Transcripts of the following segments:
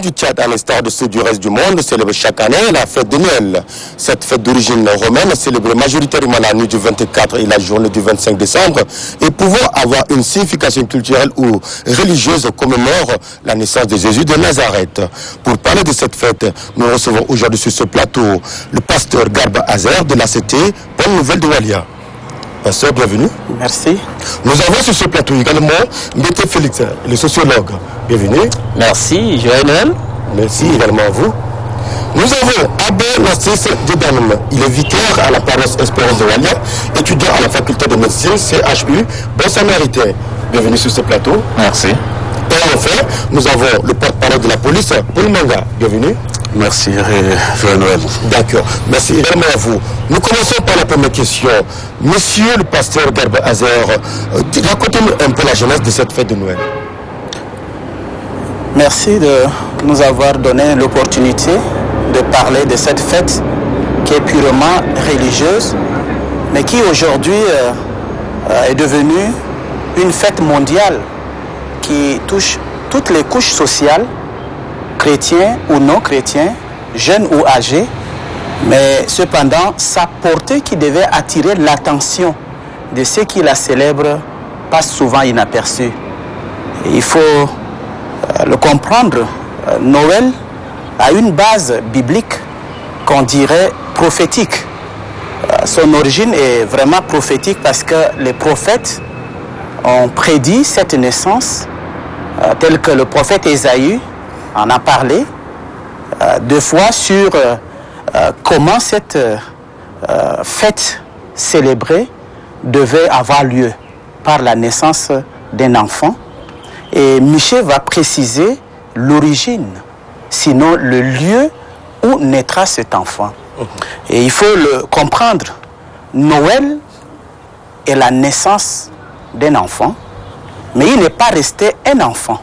du Tchad, à l'instar de ceux du reste du monde, célèbrent chaque année la fête de Noël. Cette fête d'origine romaine, célébrée majoritairement la nuit du 24 et la journée du 25 décembre, et pouvant avoir une signification culturelle ou religieuse, commémore la naissance de Jésus de Nazareth. Pour parler de cette fête, nous recevons aujourd'hui sur ce plateau le pasteur Garba Azer de l'ACT, Bonne Nouvelle de Walia. Pasteur, bienvenue. Merci. Nous avons sur ce plateau également Mbete Félix, le sociologue. Bienvenue. Merci, Joël Noël. Merci également à vous. Nous avons Abbé Nassis Dedanum. Il est vicaire à la paroisse Espérance de Walia, étudiant à la faculté de médecine CHU, Bon Samaritain. Bienvenue sur ce plateau. Merci. Et enfin, nous avons le porte-parole de la police, Paul Manga. Bienvenue. Merci, Joël Noël. D'accord. Merci également à vous. Nous commençons par la première question. Monsieur le pasteur Garba Azer, racontez-nous un peu la jeunesse de cette fête de Noël. Merci de nous avoir donné l'opportunité de parler de cette fête qui est purement religieuse, mais qui aujourd'hui est devenue une fête mondiale qui touche toutes les couches sociales, chrétiens ou non chrétiens, jeunes ou âgés, mais cependant sa portée qui devait attirer l'attention de ceux qui la célèbrent passe souvent inaperçue. Et il faut le comprendre, Noël a une base biblique qu'on dirait prophétique. Son origine est vraiment prophétique parce que les prophètes ont prédit cette naissance tel que le prophète Ésaïe en a parlé deux fois sur comment cette fête célébrée devait avoir lieu par la naissance d'un enfant. Et Michel va préciser l'origine, sinon le lieu où naîtra cet enfant. Et il faut le comprendre. Noël est la naissance d'un enfant, mais il n'est pas resté un enfant.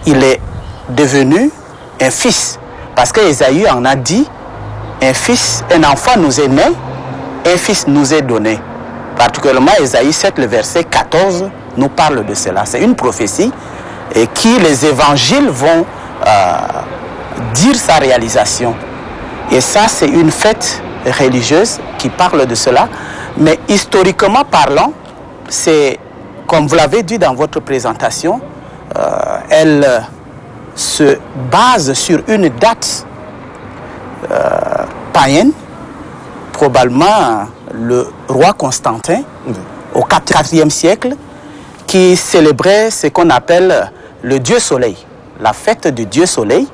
Il est devenu un fils. Parce que Ésaïe en a dit, un enfant nous est né, un fils nous est donné. Particulièrement Ésaïe 7, le verset 14, nous parle de cela. C'est une prophétie et qui les évangiles vont dire sa réalisation. Et ça, c'est une fête religieuse qui parle de cela. Mais historiquement parlant, c'est, comme vous l'avez dit dans votre présentation, elle se base sur une date païenne, probablement le roi Constantin, au IVe siècle, qui célébrait ce qu'on appelle le Dieu Soleil, la fête du Dieu Soleil.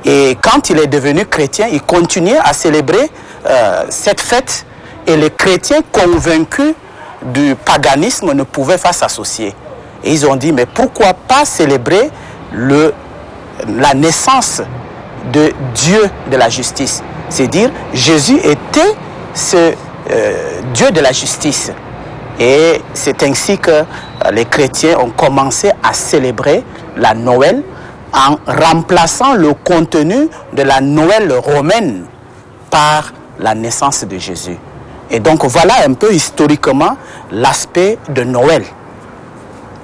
Et quand il est devenu chrétien, il continuait à célébrer cette fête, et les chrétiens convaincus du paganisme ne pouvaient pas s'associer. Et ils ont dit, mais pourquoi pas célébrer la naissance de Dieu de la justice? C'est-à-dire, Jésus était ce Dieu de la justice. Et c'est ainsi que les chrétiens ont commencé à célébrer la Noël en remplaçant le contenu de la Noël romaine par la naissance de Jésus. Et donc voilà un peu historiquement l'aspect de Noël.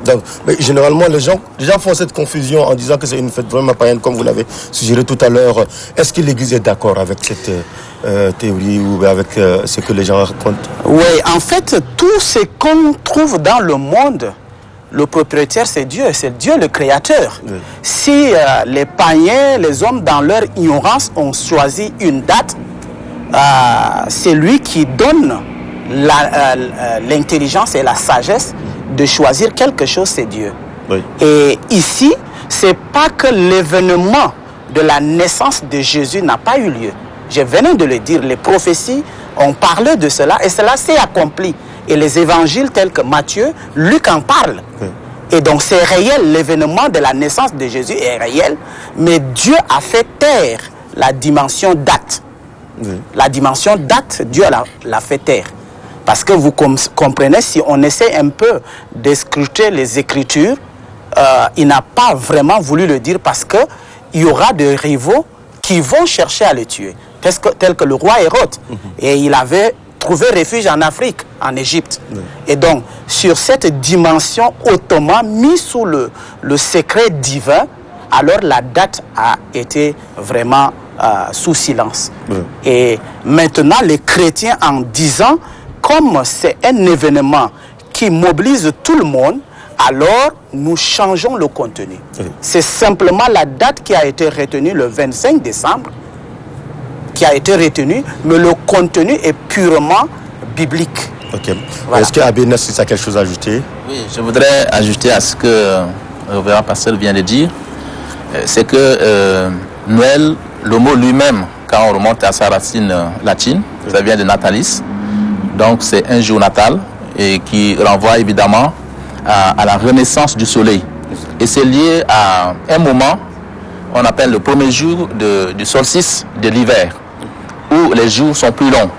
Donc, mais généralement, les gens font cette confusion en disant que c'est une fête vraiment païenne, comme vous l'avez suggéré tout à l'heure. Est-ce que l'Église est d'accord avec cette théorie ou avec ce que les gens racontent? Oui, en fait, tout ce qu'on trouve dans le monde, le propriétaire, c'est Dieu le créateur. Oui. Si les païens, les hommes, dans leur ignorance, ont choisi une date, c'est lui qui donne l'intelligence et la sagesse de choisir quelque chose, c'est Dieu. Oui. Et ici, c'est pas que l'événement de la naissance de Jésus n'a pas eu lieu. Je venais de le dire, les prophéties ont parlé de cela et cela s'est accompli. Et les évangiles tels que Matthieu, Luc en parlent. Oui. Et donc c'est réel, l'événement de la naissance de Jésus est réel, mais Dieu a fait taire la dimension date. Oui. La dimension date, Dieu l'a fait taire. Parce que vous comprenez, si on essaie un peu d'escruter les Écritures, il n'a pas vraiment voulu le dire parce qu'il y aura des rivaux qui vont chercher à le tuer. Tel que le roi Hérode. Et il avait trouvé refuge en Afrique, en Égypte. Et donc, sur cette dimension ottomane mise sous le secret divin, alors la date a été vraiment sous silence. Oui. Et maintenant, les chrétiens, en disant, comme c'est un événement qui mobilise tout le monde, alors nous changeons le contenu. Oui. C'est simplement la date qui a été retenue le 25 décembre, qui a été retenue, mais le contenu est purement biblique. Ok. Voilà. Est-ce que Abbé Nassis a quelque chose à ajouter? Oui, je voudrais ajouter à ce que le révérend pasteur vient de dire, c'est que Noël, le mot lui-même, quand on remonte à sa racine latine, ça vient de natalis, donc c'est un jour natal et qui renvoie évidemment à la renaissance du soleil. Et c'est lié à un moment, on appelle le premier jour du solstice de l'hiver, où les jours sont plus longs.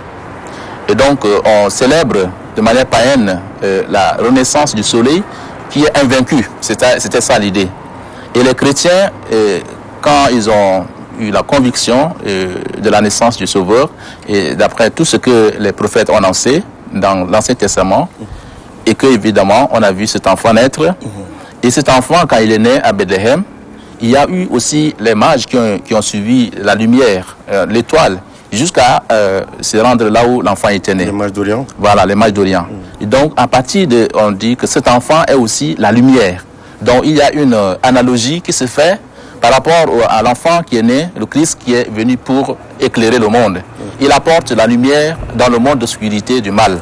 Et donc on célèbre de manière païenne la renaissance du soleil qui est invaincu. C'était ça l'idée. Et les chrétiens, quand ils ont eu la conviction de la naissance du Sauveur, et d'après tout ce que les prophètes ont annoncé dans l'Ancien Testament, et que évidemment on a vu cet enfant naître, et cet enfant, quand il est né à Bethléem, il y a eu aussi les mages qui ont suivi la lumière, l'étoile, jusqu'à se rendre là où l'enfant était né. Les mages d'Orient. Voilà, les mages d'Orient. Et donc, à partir de, on dit que cet enfant est aussi la lumière. Donc, il y a une analogie qui se fait par rapport à l'enfant qui est né, le Christ qui est venu pour éclairer le monde. Il apporte la lumière dans le monde d'obscurité du mal.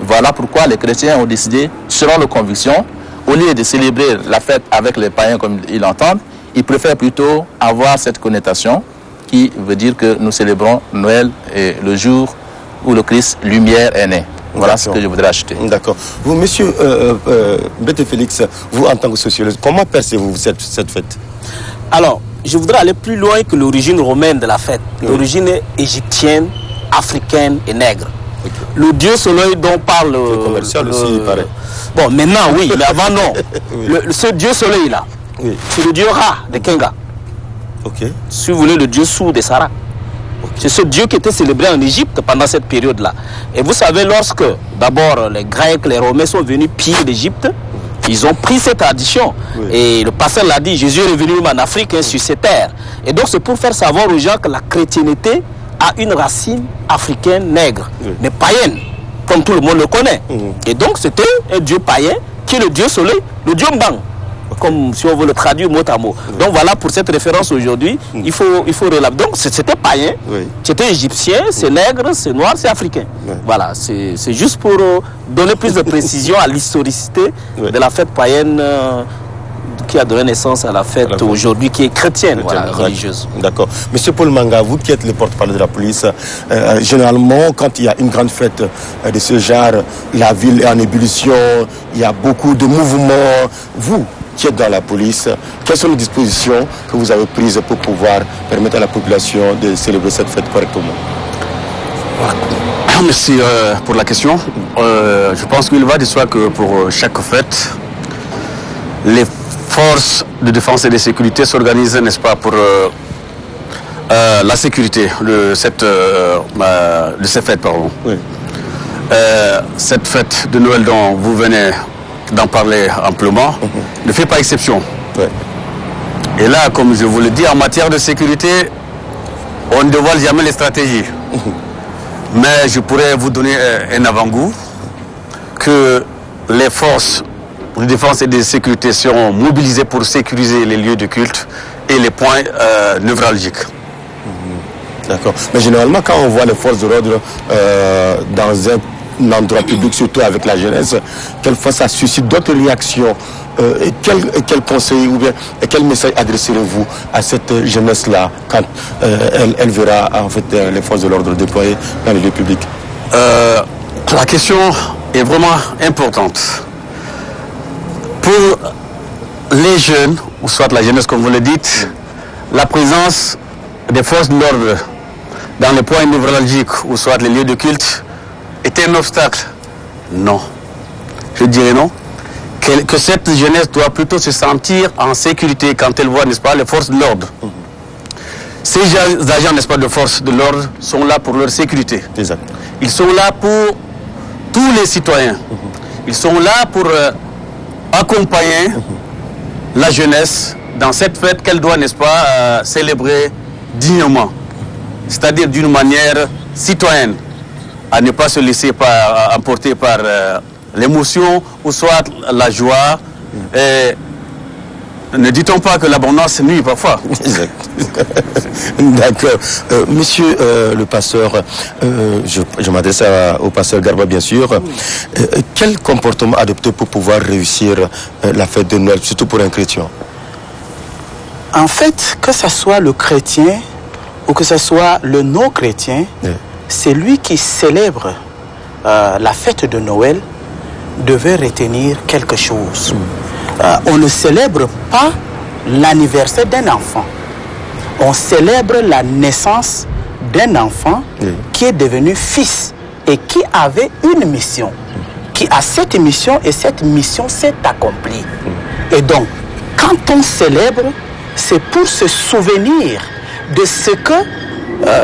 Voilà pourquoi les chrétiens ont décidé, selon leurs convictions, au lieu de célébrer la fête avec les païens comme ils l'entendent, ils préfèrent plutôt avoir cette connotation qui veut dire que nous célébrons Noël et le jour où le Christ lumière est né. Voilà ce que je voudrais ajouter. D'accord. Vous, monsieur Bété Félix, vous en tant que sociologue, comment percevez-vous cette fête? Alors, je voudrais aller plus loin que l'origine romaine de la fête. Oui. L'origine égyptienne, africaine et nègre. Okay. Le dieu soleil dont parle... Le commercial aussi, il paraît. Bon, maintenant, oui, mais avant, non. Oui. Ce dieu soleil-là, Oui. c'est le dieu Ra de Kenga. Ok. Si vous voulez, le dieu sourd de Sarah. C'est ce dieu qui était célébré en Égypte pendant cette période-là. Et vous savez, lorsque d'abord les Grecs, les Romains sont venus piller l'Égypte, ils ont pris cette tradition. Oui. Et le pasteur l'a dit, Jésus est revenu en Afrique, hein, sur ces terres. Et donc c'est pour faire savoir aux gens que la chrétienté a une racine africaine nègre, Oui. mais païenne, comme tout le monde le connaît. Et donc c'était un dieu païen qui est le dieu soleil, le dieu Mbang. Comme si on veut le traduire mot à mot. Donc voilà, pour cette référence aujourd'hui, il faut relaver. Donc c'était païen, Oui. c'était égyptien, c'est nègre, c'est noir, c'est africain. Oui. Voilà, c'est juste pour donner plus de précision à l'historicité Oui. de la fête païenne qui a donné naissance à la fête aujourd'hui qui est chrétienne, voilà, religieuse. D'accord. Monsieur Paul Manga, vous qui êtes le porte-parole de la police, généralement, quand il y a une grande fête de ce genre, la ville est en ébullition, il y a beaucoup de mouvements. Vous qui êtes dans la police, quelles sont les dispositions que vous avez prises pour pouvoir permettre à la population de célébrer cette fête correctement? Merci pour la question. Je pense qu'il va de soi que pour chaque fête, les forces de défense et de sécurité s'organisent, n'est-ce pas, pour la sécurité de cette fête. Pardon. Oui. Cette fête de Noël dont vous venez d'en parler amplement ne fait pas exception. Oui. Et là, comme je vous le dis, en matière de sécurité, on ne dévoile jamais les stratégies. Mais je pourrais vous donner un avant-goût que les forces de défense et de sécurité seront mobilisées pour sécuriser les lieux de culte et les points névralgiques. D'accord. Mais généralement, quand on voit les forces de l'ordre dans un endroit public, surtout avec la jeunesse, quelquefois ça suscite d'autres réactions. Et quel conseil ou bien quel message adresserez-vous à cette jeunesse-là quand elle verra en fait les forces de l'ordre déployées dans les lieux publics? La question est vraiment importante. Pour les jeunes, ou soit la jeunesse comme vous le dites, la présence des forces de l'ordre dans les points névralgiques, ou soit les lieux de culte, est un obstacle? Non. Je dirais non. Que cette jeunesse doit plutôt se sentir en sécurité quand elle voit, n'est-ce pas, les forces de l'ordre. Ces agents, n'est-ce pas, de forces de l'ordre sont là pour leur sécurité. Exact. Ils sont là pour tous les citoyens. Ils sont là pour accompagner la jeunesse dans cette fête qu'elle doit, n'est-ce pas, célébrer dignement, c'est-à-dire d'une manière citoyenne, à ne pas se laisser emporter par l'émotion ou soit la joie. Et ne dit-on pas que l'abondance nuit parfois? Exact. D'accord. Monsieur le pasteur, je m'adresse au pasteur Garba, bien sûr. Quel comportement adopter pour pouvoir réussir la fête de Noël, surtout pour un chrétien? En fait, que ce soit le chrétien ou que ce soit le non-chrétien, c'est lui qui célèbre la fête de Noël devait retenir quelque chose. On ne célèbre pas l'anniversaire d'un enfant. On célèbre la naissance d'un enfant qui est devenu fils et qui avait une mission, qui a cette mission et cette mission s'est accomplie. Et donc, quand on célèbre, c'est pour se souvenir de ce que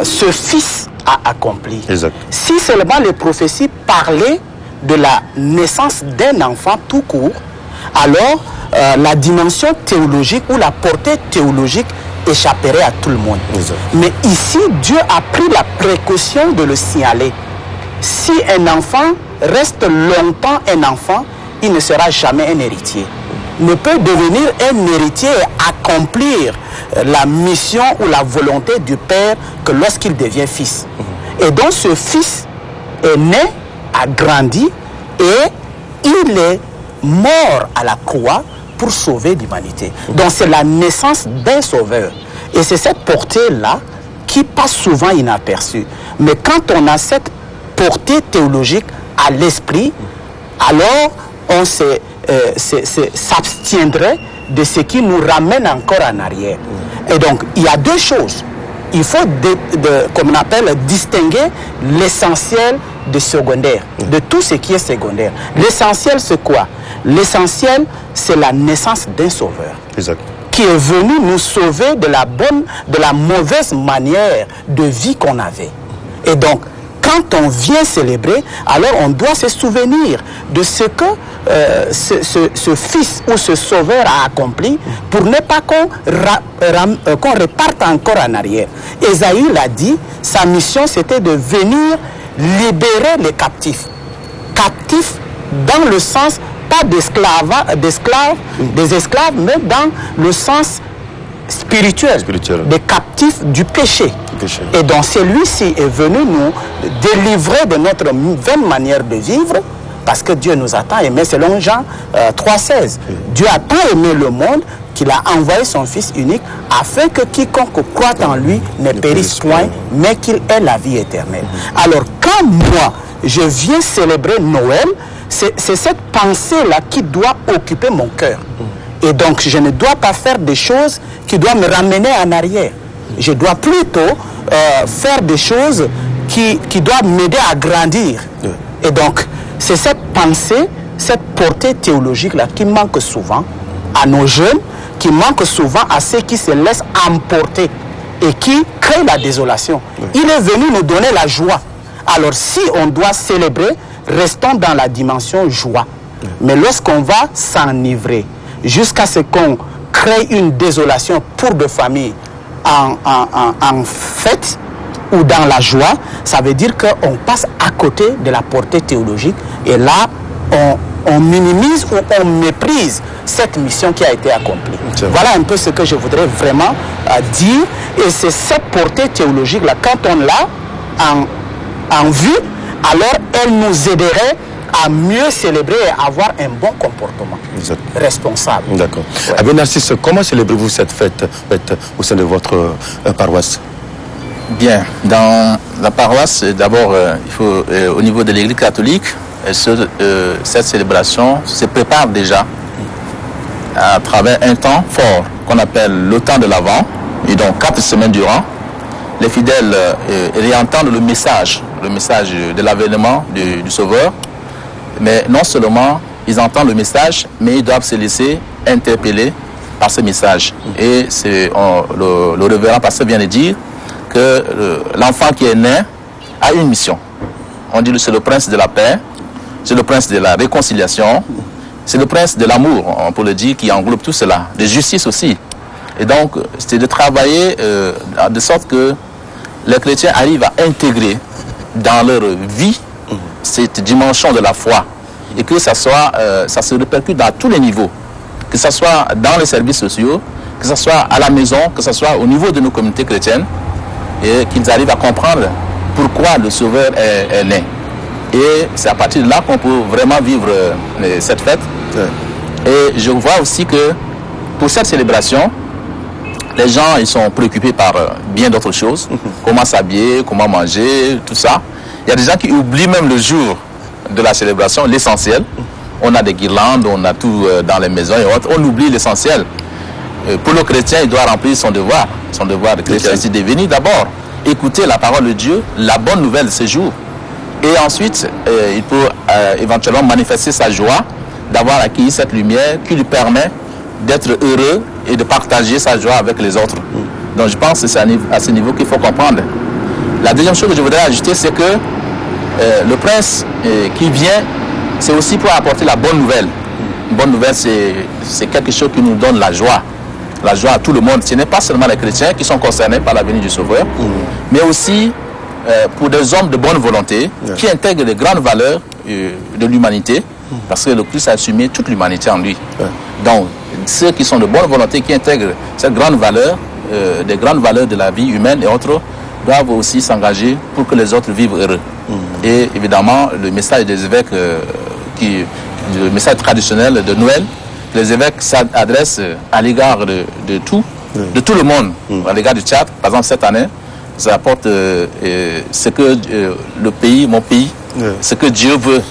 ce fils a accompli. Exact. Si seulement les prophéties parlaient de la naissance d'un enfant tout court, alors la dimension théologique ou la portée théologique échapperait à tout le monde. Exact. Mais ici, Dieu a pris la précaution de le signaler. Si un enfant reste longtemps un enfant, il ne sera jamais un héritier. Ne peut devenir un héritier et accomplir la mission ou la volonté du Père que lorsqu'il devient fils. Et donc ce fils est né, a grandi et il est mort à la croix pour sauver l'humanité. Donc c'est la naissance d'un sauveur. Et c'est cette portée-là qui passe souvent inaperçue. Mais quand on a cette portée théologique à l'esprit, alors on s'abstiendrait de ce qui nous ramène encore en arrière. Et donc, il y a deux choses. Il faut, comme on appelle, distinguer l'essentiel du secondaire, de tout ce qui est secondaire. L'essentiel, c'est quoi? L'essentiel, c'est la naissance d'un sauveur. Exact. Qui est venu nous sauver de la mauvaise manière de vie qu'on avait. Et donc, quand on vient célébrer, alors on doit se souvenir de ce que ce fils ou ce sauveur a accompli pour ne pas qu'on reparte encore en arrière. Ésaïe l'a dit, sa mission c'était de venir libérer les captifs. Captifs dans le sens, pas des esclaves, mais dans le sens spirituel. Des captifs du péché. Et donc celui-ci est venu nous délivrer de notre vaine manière de vivre, parce que Dieu nous a tant aimé, selon Jean 3,16. Dieu a tant aimé le monde qu'il a envoyé son Fils unique afin que quiconque croit en lui ne périsse point, mais qu'il ait la vie éternelle. Alors quand moi, je viens célébrer Noël, c'est cette pensée-là qui doit occuper mon cœur. Et donc je ne dois pas faire des choses qui doivent me ramener en arrière. Je dois plutôt faire des choses qui doivent m'aider à grandir. Et donc, c'est cette pensée, cette portée théologique-là qui manque souvent à nos jeunes, qui manque souvent à ceux qui se laissent emporter et qui créent la désolation. Il est venu nous donner la joie. Alors, si on doit célébrer, restons dans la dimension joie. Mais lorsqu'on va s'enivrer, jusqu'à ce qu'on crée une désolation pour des familles en fête ou dans la joie, ça veut dire qu'on passe à côté de la portée théologique et là, on minimise ou on méprise cette mission qui a été accomplie. Voilà un peu ce que je voudrais vraiment dire. Et c'est cette portée théologique-là, quand on l'a en vue, alors elle nous aiderait à mieux célébrer et avoir un bon comportement responsable. D'accord. Ouais. Abbé Narcisse, comment célébrez-vous cette fête au sein de votre paroisse? Bien, dans la paroisse, d'abord, il faut, au niveau de l'Église catholique, cette célébration se prépare déjà à travers un temps fort qu'on appelle le temps de l'Avent, et donc 4 semaines durant. Les fidèles réentendent le message de l'avènement du Sauveur, mais non seulement ils entendent le message, mais ils doivent se laisser interpeller par ce message. Et le révérend pasteur vient de dire que l'enfant qui est né a une mission. On dit que c'est le prince de la paix, c'est le prince de la réconciliation, c'est le prince de l'amour, on peut le dire, qui englobe tout cela, de justice aussi. Et donc, c'est de travailler de sorte que les chrétiens arrivent à intégrer dans leur vie cette dimension de la foi et que ça se répercute dans tous les niveaux, que ce soit dans les services sociaux, que ce soit à la maison, que ce soit au niveau de nos communautés chrétiennes, et qu'ils arrivent à comprendre pourquoi le Sauveur est né. Et c'est à partir de là qu'on peut vraiment vivre cette fête. Et je vois aussi que pour cette célébration, les gens ils sont préoccupés par bien d'autres choses, comment s'habiller, comment manger, tout ça. Il y a des gens qui oublient même le jour de la célébration, l'essentiel. On a des guirlandes, on a tout dans les maisons et autres. On oublie l'essentiel. Pour le chrétien, il doit remplir son devoir de chrétien, c'est de venir d'abord écouter la parole de Dieu, la bonne nouvelle de ce jour. Et ensuite, il peut éventuellement manifester sa joie d'avoir acquis cette lumière qui lui permet d'être heureux et de partager sa joie avec les autres. Donc je pense que c'est à ce niveau qu'il faut comprendre. La deuxième chose que je voudrais ajouter, c'est que le prince qui vient, c'est aussi pour apporter la bonne nouvelle. Une bonne nouvelle, c'est quelque chose qui nous donne la joie à tout le monde. Ce n'est pas seulement les chrétiens qui sont concernés par la venue du Sauveur, mais aussi pour des hommes de bonne volonté qui intègrent les grandes valeurs de l'humanité, parce que le Christ a assumé toute l'humanité en lui. Donc, ceux qui sont de bonne volonté, qui intègrent cette grande valeur, des grandes valeurs de la vie humaine et autres, doivent aussi s'engager pour que les autres vivent heureux. Et évidemment, le message des évêques, le message traditionnel de Noël, les évêques s'adressent à l'égard de tout le monde, à l'égard du Tchad. Par exemple, cette année, ça apporte ce que le pays, mon pays, ce que Dieu veut,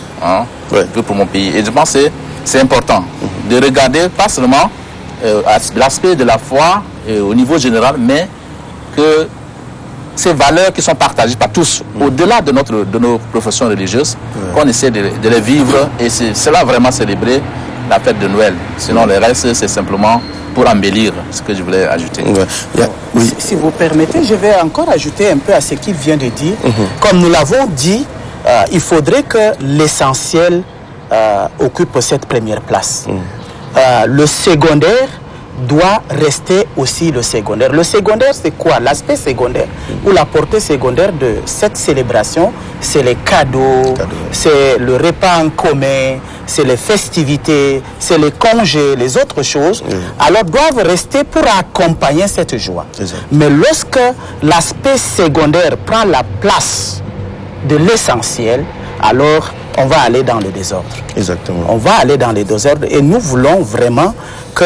veut pour mon pays. Et je pense que c'est important de regarder pas seulement l'aspect de la foi au niveau général, mais que ces valeurs qui sont partagées par tous, au-delà de nos professions religieuses, qu'on essaie de les vivre, et c'est cela vraiment célébrer la fête de Noël. Sinon, le reste, c'est simplement pour embellir ce que je voulais ajouter. Si vous permettez, je vais encore ajouter un peu à ce qu'il vient de dire. Comme nous l'avons dit, il faudrait que l'essentiel occupe cette première place. Le secondaire doit rester aussi le secondaire. Le secondaire, c'est quoi? L'aspect secondaire ou la portée secondaire de cette célébration, c'est les cadeaux, c'est le repas en commun, c'est les festivités, c'est les congés, les autres choses. Alors, doivent rester pour accompagner cette joie. Mais lorsque l'aspect secondaire prend la place de l'essentiel, alors on va aller dans le désordre. Exactement. On va aller dans le désordre et nous voulons vraiment que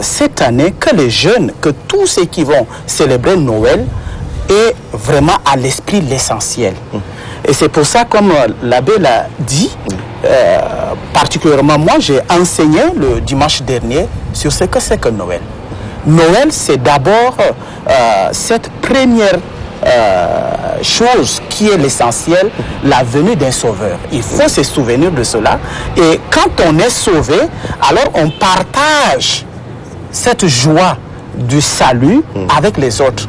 cette année, que les jeunes, que tous ceux qui vont célébrer Noël aient vraiment à l'esprit l'essentiel. Et c'est pour ça, comme l'abbé l'a dit, particulièrement moi, j'ai enseigné le dimanche dernier sur ce que c'est que Noël. Noël, c'est d'abord cette première chose qui est l'essentiel, la venue d'un sauveur. Il faut se souvenir de cela. Et quand on est sauvé, alors on partage cette joie du salut avec les autres.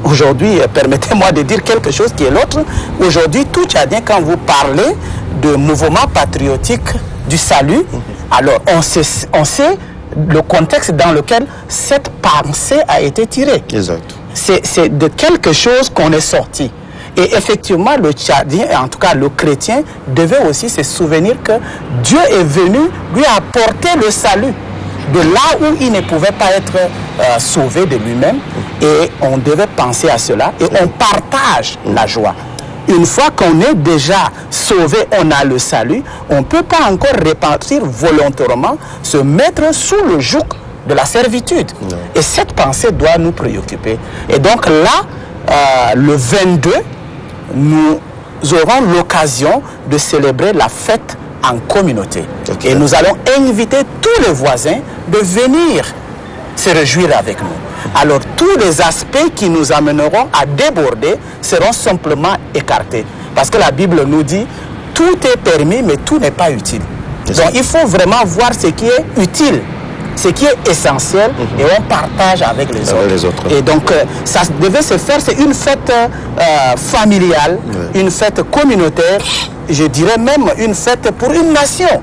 Aujourd'hui, permettez-moi de dire quelque chose qui est l'autre. Aujourd'hui, tout Tchadien, quand vous parlez de mouvement patriotique du salut, alors on sait le contexte dans lequel cette pensée a été tirée. Exact. C'est de quelque chose qu'on est sorti. Et effectivement, le Tchadien, en tout cas le chrétien, devait aussi se souvenir que Dieu est venu lui apporter le salut de là où il ne pouvait pas être sauvé de lui-même. Et on devait penser à cela et on partage la joie. Une fois qu'on est déjà sauvé, on a le salut, on ne peut pas encore repentir volontairement, se mettre sous le joug de la servitude. Et cette pensée doit nous préoccuper. Et donc là, le 22, nous aurons l'occasion de célébrer la fête en communauté. Et nous allons inviter tous les voisins de venir se réjouir avec nous. Alors tous les aspects qui nous amèneront à déborder seront simplement écartés. Parce que la Bible nous dit, tout est permis, mais tout n'est pas utile. Donc il faut vraiment voir ce qui est utile, ce qui est essentiel, et on partage avec les autres. Et donc ça devait se faire, c'est une fête familiale, une fête communautaire, je dirais même une fête pour une nation.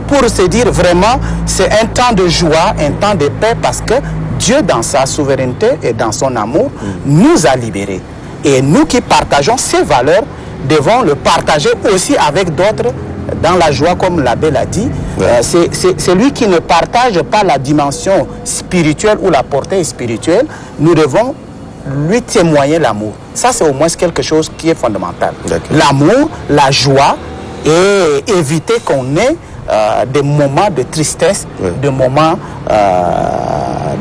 Pour se dire vraiment, c'est un temps de joie, un temps de paix, parce que Dieu, dans sa souveraineté et dans son amour, nous a libérés. Et nous qui partageons ces valeurs, devons le partager aussi avec d'autres dans la joie, comme l'abbé l'a dit. C'est lui qui ne partage pas la dimension spirituelle ou la portée spirituelle. Nous devons lui témoigner l'amour. Ça, c'est au moins quelque chose qui est fondamental. L'amour, la joie, et éviter qu'on ait des moments de tristesse, des moments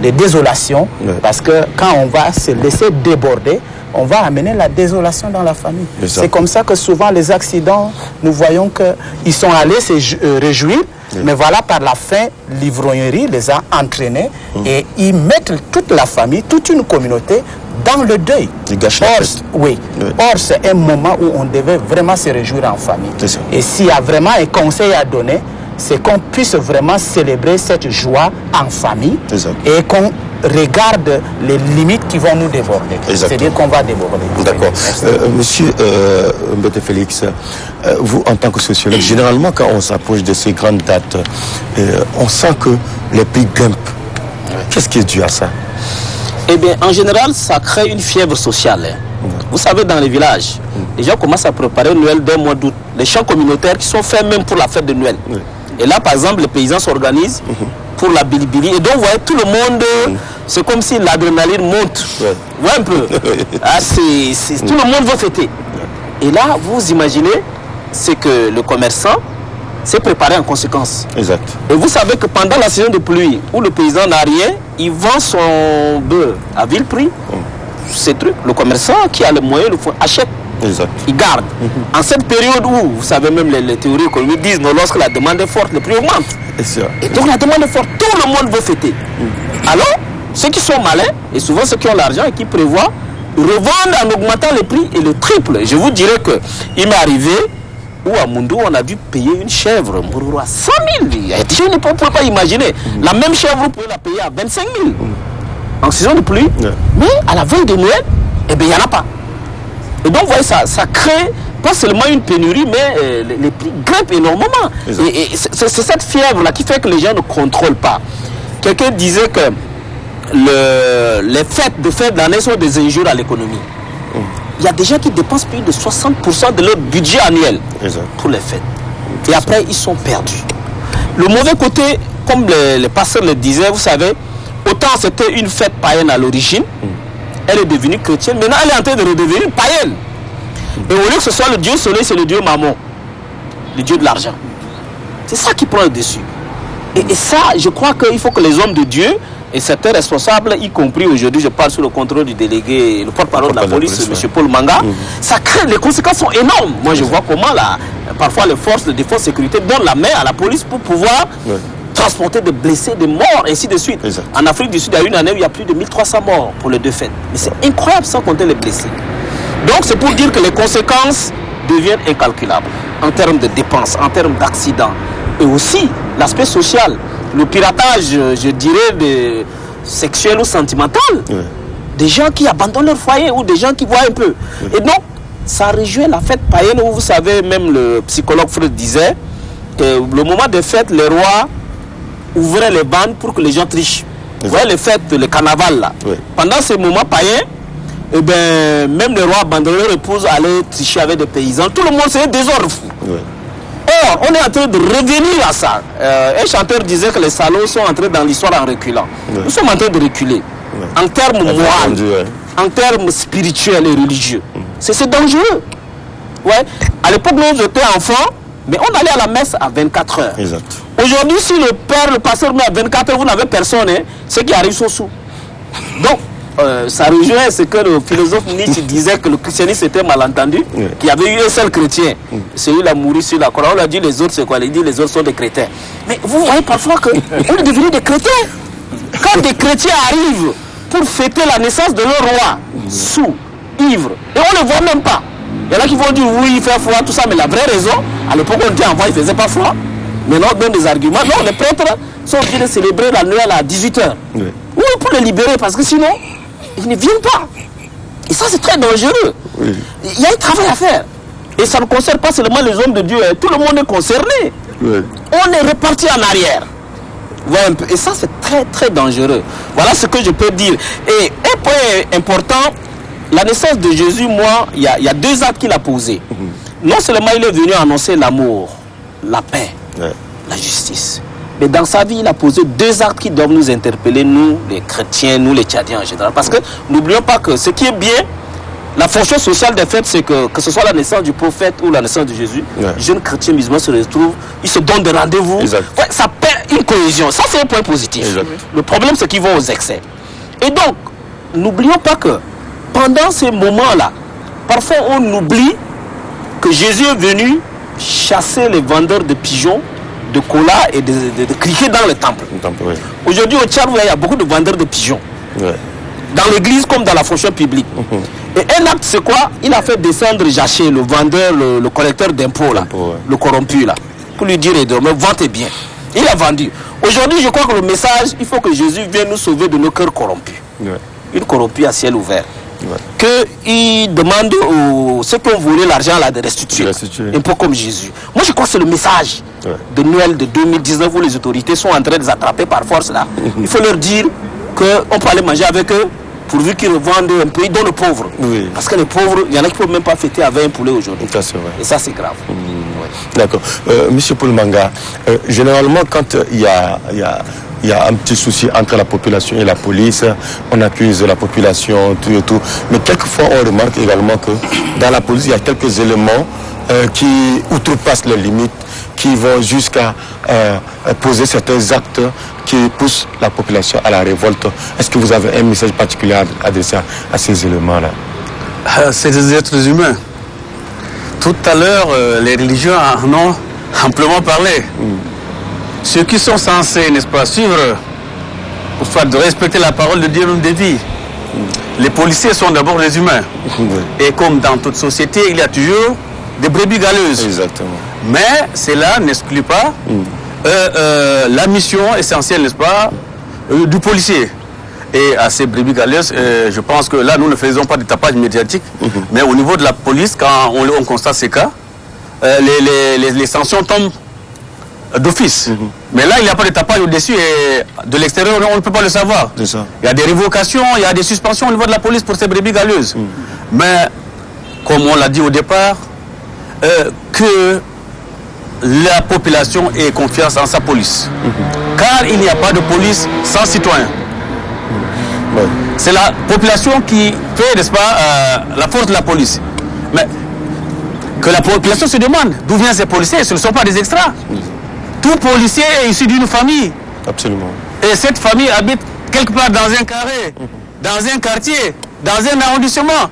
de désolation, parce que quand on va se laisser déborder, on va amener la désolation dans la famille. C'est comme ça que souvent les accidents, nous voyons qu'ils sont allés se réjouir, mais voilà, par la fin, l'ivrognerie les a entraînés et ils mettent toute la famille, toute une communauté dans le deuil. Or, c'est un moment où on devait vraiment se réjouir en famille. Et s'il y a vraiment un conseil à donner, c'est qu'on puisse vraiment célébrer cette joie en famille et qu'on regarde les limites qui vont nous déborder. C'est-à-dire qu'on va déborder. D'accord. Monsieur Mbete Félix, vous en tant que sociologue, généralement quand on s'approche de ces grandes dates, on sent que les prix grimpent. Qu'est-ce qui est dû à ça? Eh bien, en général, ça crée une fièvre sociale. Vous savez, dans les villages, les gens commencent à préparer Noël dès le mois d'août. Les chants communautaires qui sont faits même pour la fête de Noël. Et là, par exemple, les paysans s'organisent pour la bilibili. Et donc, vous voyez, tout le monde, c'est comme si l'adrénaline monte. Vous voyez un peu. Tout le monde veut fêter. Et là, vous imaginez, c'est que le commerçant s'est préparé en conséquence. Et vous savez que pendant la saison de pluie, où le paysan n'a rien, il vend son bœuf à vil prix. Ces trucs, le commerçant qui a les moyens le achète. Il garde. En cette période où, vous savez même les théories économiques disent, lorsque la demande est forte, le prix augmente. Et donc la demande est forte, tout le monde veut fêter. Alors, ceux qui sont malins, et souvent ceux qui ont l'argent et qui prévoient, revendent en augmentant les prix et le triple. Et je vous dirais qu'il m'est arrivé où à Moundou, on a dû payer une chèvre à 100 000. Je ne peux pas imaginer. La même chèvre, vous pouvez la payer à 25 000 en saison de pluie. Mais à la veille de Noël, eh bien, il n'y en a pas. Et donc, vous voyez, ça crée pas seulement une pénurie, mais les prix grimpent énormément. Et c'est cette fièvre-là qui fait que les gens ne contrôlent pas. Quelqu'un disait que les fêtes de fin d'année sont des injures à l'économie. Il y a des gens qui dépensent plus de 60% de leur budget annuel pour les fêtes. Et après, ils sont perdus. Le mauvais côté, comme les pasteurs le disaient, vous savez, autant c'était une fête païenne à l'origine, elle est devenue chrétienne, maintenant elle est en train de redevenir païenne. Et au lieu que ce soit le dieu soleil, c'est le dieu mammon, le dieu de l'argent. C'est ça qui prend le dessus. Et ça, je crois qu'il faut que les hommes de Dieu et certains responsables, y compris aujourd'hui, je parle sous le contrôle du délégué, le porte-parole de la police, M. Paul Manga, ça crée, les conséquences sont énormes. Moi, je vois comment parfois les forces de défense et sécurité donnent la main à la police pour pouvoir transporter des blessés, des morts, ainsi de suite. En Afrique du Sud, il y a une année où il y a plus de 1300 morts pour les 2 fêtes. Mais c'est incroyable sans compter les blessés. Donc, c'est pour dire que les conséquences deviennent incalculables en termes de dépenses, en termes d'accidents. Et aussi, l'aspect social. Le piratage, je dirais, sexuel ou sentimental. Des gens qui abandonnent leur foyer ou des gens qui voient un peu. Et donc, ça rejoint la fête païenne où, vous savez, même le psychologue Freud disait que le moment des fêtes, les rois ouvraient les bandes pour que les gens trichent. Vous voyez les fêtes, les carnavals là. Pendant ces moments païens, eh ben, même les rois abandonnaient leur épouse, allaient tricher avec des paysans. Tout le monde, c'est un désordre fou. Or, on est en train de revenir à ça. Un chanteur disait que les salauds sont entrés dans l'histoire en reculant. Nous sommes en train de reculer. En termes moraux, en termes spirituels et religieux. C'est dangereux. À l'époque, nous étions enfants, mais on allait à la messe à 24 heures. Aujourd'hui, si le père, le pasteur met à 24 heures, vous n'avez personne, ceux qui arrivent sont sous. Donc, ça rejoint ce que le philosophe Nietzsche disait, que le christianisme était mal entendu, qu'il y avait eu un seul chrétien, celui-là a mouru sur la croix. On a dit les autres c'est quoi? Il dit les autres sont des chrétiens. Mais vous voyez parfois qu'on est devenu des chrétiens. Quand des chrétiens arrivent pour fêter la naissance de leur roi, sous, ivre, et on ne le voit même pas. Il y en a qui vont dire oui, il fait froid, tout ça, mais la vraie raison, à l'époque on dit en voix, il ne faisait pas froid. Maintenant on donne des arguments. Non, les prêtres sont obligés de célébrer la Noël à 18h. Oui, pour les libérer, parce que sinon, ils ne viennent pas. Et ça, c'est très dangereux. Il y a un travail à faire. Et ça ne concerne pas seulement les hommes de Dieu. Tout le monde est concerné. On est reparti en arrière. voient un peu. Et ça, c'est très, très dangereux. Voilà ce que je peux dire. Et un point important, la naissance de Jésus, moi, il y a 2 actes qu'il a posés. Non seulement il est venu annoncer l'amour, la paix, la justice. Mais dans sa vie, il a posé 2 actes qui doivent nous interpeller, nous, les chrétiens, nous, les Tchadiens en général. Parce que n'oublions pas que ce qui est bien, la fonction sociale des fêtes, c'est que ce soit la naissance du prophète ou la naissance de Jésus, les jeunes chrétiens musulmans se retrouvent, ils se donnent des rendez-vous. Ouais, ça perd une cohésion. Ça, c'est un point positif. Le problème, c'est qu'ils vont aux excès. Et donc, n'oublions pas que pendant ces moments-là, parfois on oublie que Jésus est venu chasser les vendeurs de pigeons, de cola et de criquets dans le temple. Aujourd'hui au Tchad, il y a beaucoup de vendeurs de pigeons. Dans l'église comme dans la fonction publique. Et un acte, c'est quoi? Il a fait descendre Jaché, le vendeur, le collecteur d'impôts, le corrompu, là, pour lui dire, mais vends bien. Il a vendu. Aujourd'hui, je crois que le message, il faut que Jésus vienne nous sauver de nos cœurs corrompus. Une corrompue à ciel ouvert. Qu'il demande aux ceux qui ont volé l'argent là de restituer. Un peu comme Jésus. Moi je crois que c'est le message de Noël de 2019 où les autorités sont en train de les attraper par force là. Il faut leur dire qu'on peut aller manger avec eux pourvu qu'ils revendent un peu, ils donnent aux pauvres. Parce que les pauvres, il y en a qui ne peuvent même pas fêter avec un poulet aujourd'hui. Et ça c'est grave. D'accord. Monsieur Paul Manga, généralement quand il y a un petit souci entre la population et la police, on accuse la population, tout et tout. Mais quelquefois, on remarque également que dans la police, il y a quelques éléments qui outrepassent les limites, qui vont jusqu'à poser certains actes qui poussent la population à la révolte. Est-ce que vous avez un message particulier à adresser à ces éléments-là? C'est des êtres humains. Tout à l'heure, les religieux en ont amplement parlé. Ceux qui sont censés, n'est-ce pas, suivre, de respecter la parole de Dieu même des vies. Les policiers sont d'abord des humains. Et comme dans toute société, il y a toujours des brebis galeuses. Exactement. Mais cela n'exclut pas la mission essentielle, n'est-ce pas, du policier. Et à ces brebis galeuses, je pense que là, nous ne faisons pas de tapage médiatique. Mais au niveau de la police, quand on constate ces cas, les sanctions tombent d'office. Mais là, il n'y a pas de tapage au-dessus et de l'extérieur, on ne peut pas le savoir. Il y a des révocations, il y a des suspensions au niveau de la police pour ces brebis galeuses. Mais, comme on l'a dit au départ, que la population ait confiance en sa police. Car il n'y a pas de police sans citoyens. C'est la population qui fait, n'est-ce pas, la force de la police. Mais que la population se demande d'où viennent ces policiers, ce ne sont pas des extras. Tout policier est issu d'une famille. Absolument. Et cette famille habite quelque part dans un carré, dans un quartier, dans un arrondissement.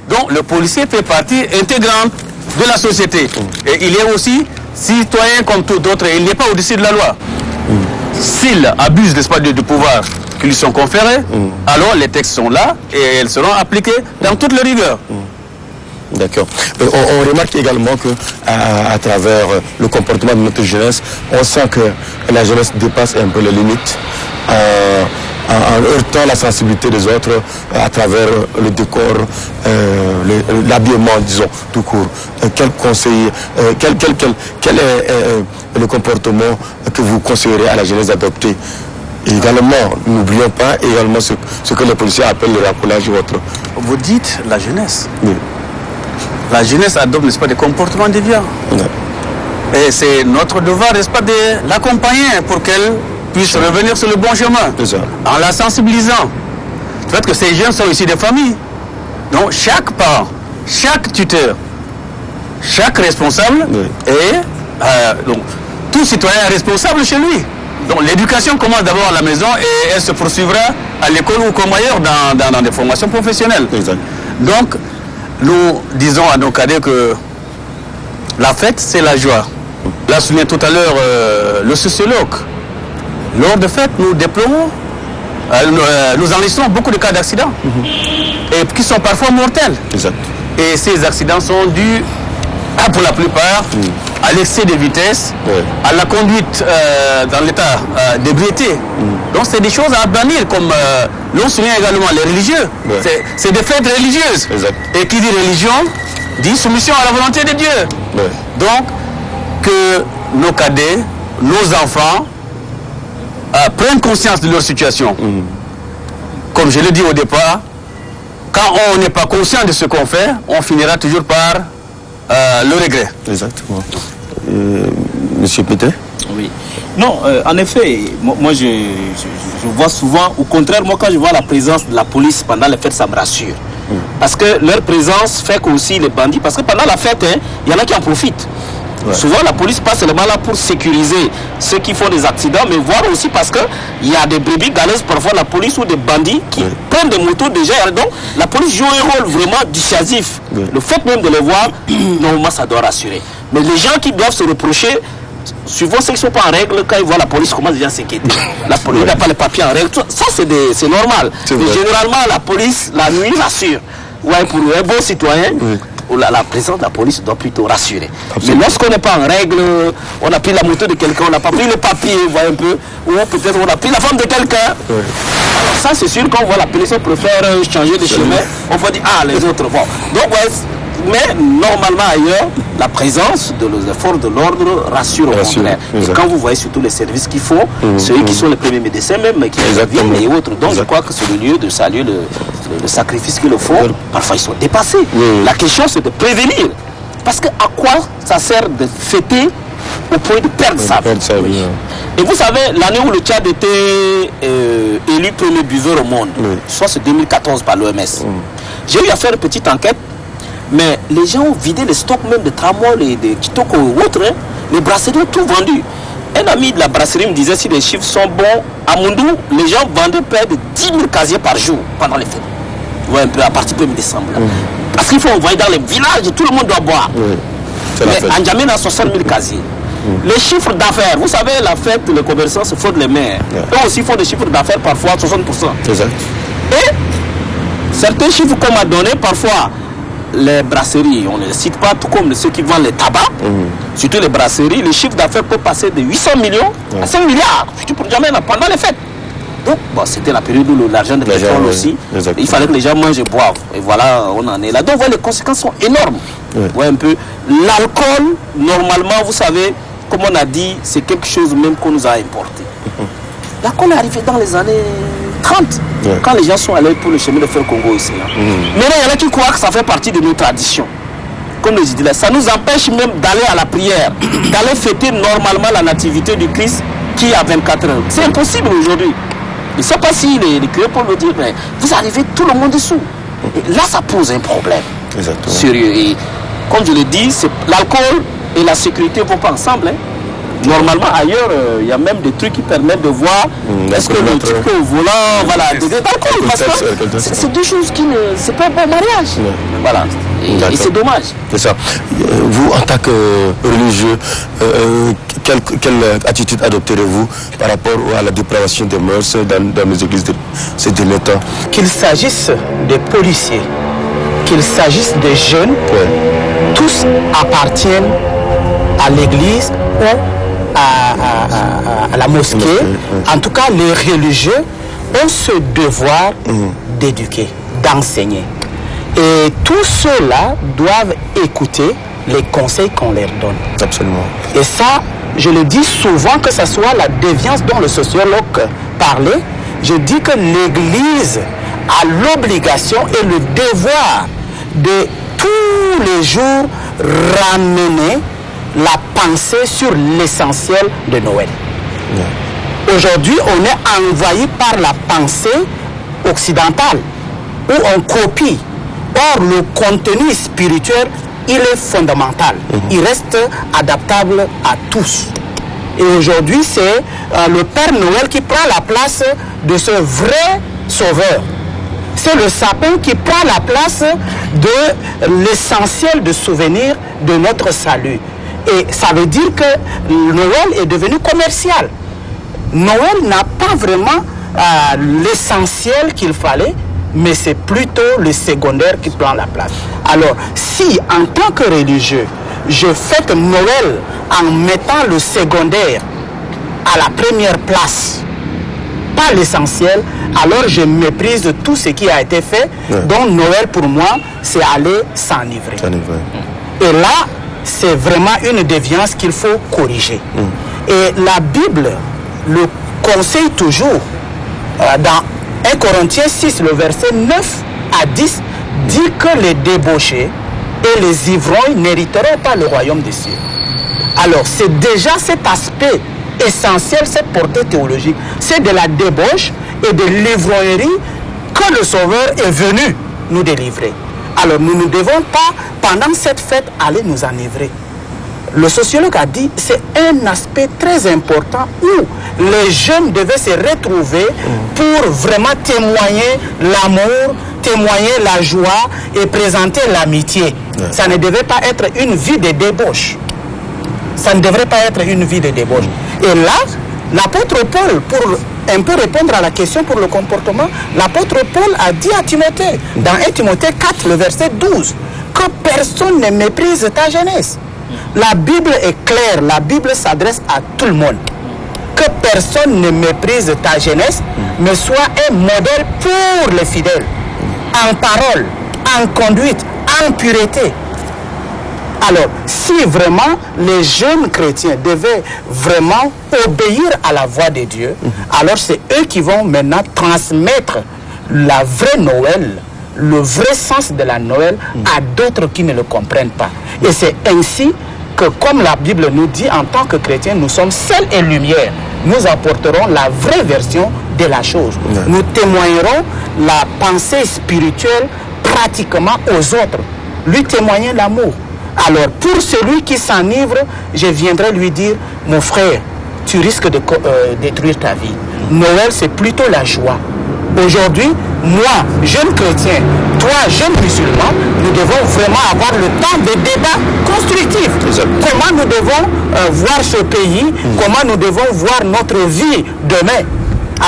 Donc le policier fait partie intégrante de la société. Et il est aussi citoyen comme tout d'autres. Il n'est pas au-dessus de la loi. S'il abuse, n'est-ce pas, du pouvoir qui lui sont conférés, alors les textes sont là et elles seront appliquées dans toute leur rigueur. D'accord. On remarque également que à travers le comportement de notre jeunesse, on sent que la jeunesse dépasse un peu les limites en heurtant la sensibilité des autres à travers le décor, l'habillement, disons, tout court. Quel conseil, quel est le comportement que vous conseillerez à la jeunesse d'adopter? Également, n'oublions pas également ce que les policiers appellent le racolage ou autre. Vous dites la jeunesse. Oui. La jeunesse adopte, n'est-ce pas, des comportements déviants. Et c'est notre devoir, n'est-ce pas, de l'accompagner pour qu'elle puisse revenir sur le bon chemin. En la sensibilisant. Le fait que ces jeunes sont issus des familles. Donc chaque parent, chaque tuteur, chaque responsable est, donc, tout citoyen est responsable chez lui. Donc l'éducation commence d'abord à la maison et elle se poursuivra à l'école ou comme ailleurs dans des formations professionnelles. Donc, nous disons à nos cadets que la fête, c'est la joie. L'a souligné tout à l'heure le sociologue. Lors de fêtes, nous déplorons, nous enregistrons beaucoup de cas d'accidents et qui sont parfois mortels. Et ces accidents sont dus, pour la plupart, à l'excès de vitesse, à la conduite dans l'état d'ébriété. Donc c'est des choses à bannir, comme l'on souligne également les religieux. C'est des fêtes religieuses. Et qui dit religion, dit soumission à la volonté de Dieu. Donc que nos cadets, nos enfants, prennent conscience de leur situation. Comme je l'ai dit au départ, quand on n'est pas conscient de ce qu'on fait, on finira toujours par le regret. Exactement. Monsieur Pété? Oui. Non, en effet, moi je vois souvent, au contraire, moi quand je vois la présence de la police pendant les fêtes, ça me rassure. Parce que leur présence fait qu'aussi les bandits, parce que pendant la fête, il y en a qui en profitent. Ouais. Souvent la police passe seulement là pour sécuriser ceux qui font des accidents, mais voir aussi parce qu'il y a des brebis galeuses, parfois la police ou des bandits qui prennent des motos déjà. Donc la police joue un rôle vraiment dissuasif. Le fait même de les voir, normalement ça doit rassurer. Mais les gens qui doivent se reprocher, suivant ceux qui ne sont pas en règle, quand ils voient la police, commencent déjà à s'inquiéter. La police n'a pas les papiers en règle. Ça c'est normal. Mais généralement la police, la nuit, rassure. Ouais, pour un bon citoyen, la présence de la police doit plutôt rassurer. Absolument. Mais lorsqu'on n'est pas en règle, on a pris la moto de quelqu'un, on n'a pas pris le papier, vous voyez un peu, ou peut-être on a pris la femme de quelqu'un. Alors ça c'est sûr, quand on voit la police, on préfère changer de chemin, on peut dire, ah les autres vont. Donc ouais, mais normalement ailleurs, la présence de les forces de l'ordre rassure au contraire. Et quand vous voyez surtout les services qu'ils font, ceux qui sont les premiers médecins même, qui viennent et autres, donc je crois que c'est le lieu de saluer le sacrifice qu'ils le font. Parfois ils sont dépassés. La question c'est de prévenir. Parce que à quoi ça sert de fêter au point de perdre sa vie? Et vous savez, l'année où le Tchad était élu premier buveur au monde, soit c'est 2014 par l'OMS, j'ai eu à faire une petite enquête. Mais les gens ont vidé les stocks même de tramway et de kitoko ou autres. Les brasseries ont tout vendu. Un ami de la brasserie me disait si les chiffres sont bons, à Moundou, les gens vendaient près de 10 000 casiers par jour pendant les fêtes. Ouais, un peu à partir de décembre. Parce qu'il faut envoyer dans les villages, tout le monde doit boire. Mais en Djamena, il y a 60 000 casiers. Les chiffres d'affaires, vous savez, la fête, les commerçants se frottent les mains. Eux aussi font des chiffres d'affaires parfois à 60%. Exact. Et certains chiffres qu'on m'a donné parfois, les brasseries, on ne les cite pas, tout comme ceux qui vendent les tabacs, surtout les brasseries, le chiffre d'affaires peut passer de 800 millions à 5 milliards, surtout pour jamais pendant les fêtes. Donc, bon, c'était la période où l'argent de pétrole aussi, il fallait que les gens mangent et boivent. Et voilà, on en est là. Donc, les conséquences sont énormes. Ouais, un peu. L'alcool, normalement, vous savez, comme on a dit, c'est quelque chose même qu'on nous a importé. L'alcool est arrivé dans les années 30, quand les gens sont allés pour le chemin de fer Congo ici. Mais là, il y en a qui croient que ça fait partie de nos traditions. Comme les dit là, ça nous empêche même d'aller à la prière, d'aller fêter normalement la nativité du Christ qui a 24 heures. C'est impossible aujourd'hui. Je ne sais pas si les curés peuvent le dire, mais vous arrivez tout le monde dessous. Et là, ça pose un problème sérieux. Et comme je l'ai dit, l'alcool et la sécurité ne vont pas ensemble. Normalement, ailleurs, il y a même des trucs qui permettent de voir est-ce que le type au volant, voilà, des d'alcool, parce que c'est deux choses qui ne... C'est pas un bon mariage. Voilà. Et c'est dommage. C'est ça. Vous, en tant que religieux, quelle attitude adopterez-vous par rapport à la dépravation des mœurs dans les églises de ces derniers temps? Qu'il s'agisse des policiers, qu'il s'agisse des jeunes, tous appartiennent à l'église ou à la mosquée. En tout cas, les religieux ont ce devoir d'éduquer, d'enseigner. Et tous ceux-là doivent écouter les conseils qu'on leur donne. Absolument. Et ça, je le dis souvent, que ce soit la déviance dont le sociologue parlait, je dis que l'Église a l'obligation et le devoir de tous les jours ramener la pensée sur l'essentiel de Noël. Aujourd'hui, on est envahi par la pensée occidentale, où on copie. Or, le contenu spirituel, il est fondamental. Il reste adaptable à tous. Et aujourd'hui, c'est le Père Noël qui prend la place de ce vrai sauveur. C'est le sapin qui prend la place de l'essentiel de souvenir de notre salut. Et ça veut dire que Noël est devenu commercial. Noël n'a pas vraiment l'essentiel qu'il fallait, mais c'est plutôt le secondaire qui prend la place. Alors, si en tant que religieux, je fête Noël en mettant le secondaire à la première place, pas l'essentiel, alors je méprise tout ce qui a été fait. Donc Noël pour moi, c'est aller s'enivrer. Et là, c'est vraiment une déviance qu'il faut corriger. Et la Bible, le conseille toujours, dans 1 Corinthiens 6, le verset 9 à 10, dit que les débauchés et les ivrognes n'hériteront pas le royaume des cieux. Alors, c'est déjà cet aspect essentiel, cette portée théologique. C'est de la débauche et de l'ivrognerie que le Sauveur est venu nous délivrer. Alors, nous ne devons pas, pendant cette fête, aller nous enivrer. Le sociologue a dit que c'est un aspect très important où les jeunes devaient se retrouver pour vraiment témoigner l'amour, témoigner la joie et présenter l'amitié. Ça ne devait pas être une vie de débauche. Ça ne devrait pas être une vie de débauche. Et là, l'apôtre Paul, pour un peu répondre à la question pour le comportement, l'apôtre Paul a dit à Timothée, dans 1 Timothée 4, le verset 12, que personne ne méprise ta jeunesse. La Bible est claire, la Bible s'adresse à tout le monde. Que personne ne méprise ta jeunesse, mais soit un modèle pour les fidèles, en parole, en conduite, en pureté. Alors, si vraiment les jeunes chrétiens devaient vraiment obéir à la voix de Dieu, alors c'est eux qui vont maintenant transmettre la vraie Noël, le vrai sens de la Noël à d'autres qui ne le comprennent pas. Et c'est ainsi que, comme la Bible nous dit, en tant que chrétiens, nous sommes sel et lumière. Nous apporterons la vraie version de la chose. Nous témoignerons la pensée spirituelle pratiquement aux autres, lui témoigner l'amour. Alors, pour celui qui s'enivre, je viendrai lui dire, mon frère, tu risques de détruire ta vie. Noël, c'est plutôt la joie. Aujourd'hui, moi, jeune chrétien, toi, jeune musulman, nous devons vraiment avoir le temps de débat constructif. Comment nous devons voir ce pays, comment nous devons voir notre vie demain.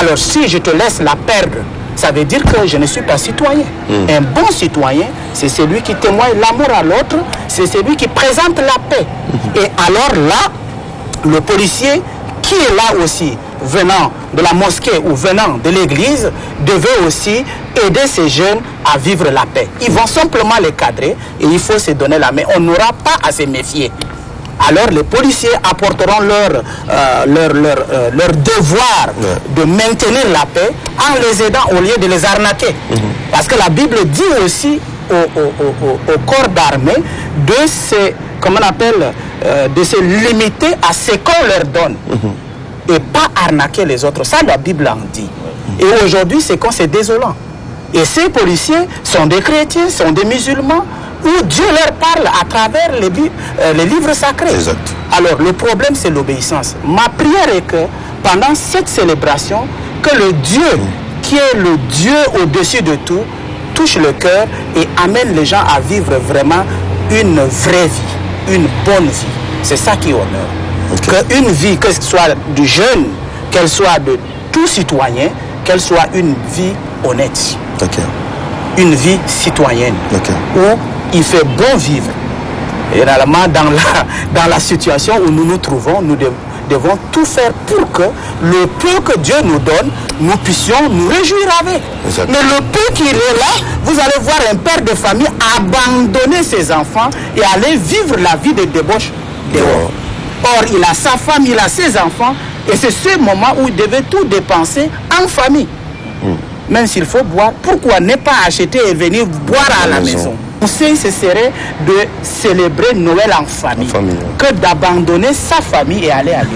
Alors, si je te laisse la perdre, ça veut dire que je ne suis pas citoyen. Un bon citoyen, c'est celui qui témoigne l'amour à l'autre, c'est celui qui présente la paix. Et alors là, le policier qui est là aussi, venant de la mosquée ou venant de l'église, devait aussi aider ces jeunes à vivre la paix. Ils vont simplement les cadrer et il faut se donner la main. On n'aura pas à se méfier. Alors les policiers apporteront leur devoir de maintenir la paix en les aidant au lieu de les arnaquer. Parce que la Bible dit aussi au corps d'armée de se, comment on appelle, de se limiter à ce qu'on leur donne et pas arnaquer les autres. Ça, la Bible en dit. Et aujourd'hui, c'est désolant. Et ces policiers sont des chrétiens, sont des musulmans, où Dieu leur parle à travers les livres sacrés. Exact. Alors, le problème, c'est l'obéissance. Ma prière est que, pendant cette célébration, que le Dieu, qui est le Dieu au-dessus de tout, touche le cœur et amène les gens à vivre vraiment une vraie vie, une bonne vie. C'est ça qui honore. Qu'une vie, que ce soit du jeune, qu'elle soit de tout citoyen, qu'elle soit une vie honnête. Une vie citoyenne. Où il fait bon vivre. Et réellement, dans la situation où nous nous trouvons, nous devons tout faire pour que le peu que Dieu nous donne, nous puissions nous réjouir avec. Mais le peu qu'il est là, vous allez voir un père de famille abandonner ses enfants et aller vivre la vie de débauche dehors. Or, il a sa femme, il a ses enfants, et c'est ce moment où il devait tout dépenser en famille. Même s'il faut boire, pourquoi ne pas acheter et venir boire à la maison? Le conseil, ce serait de célébrer Noël en famille, que d'abandonner sa famille et aller ailleurs.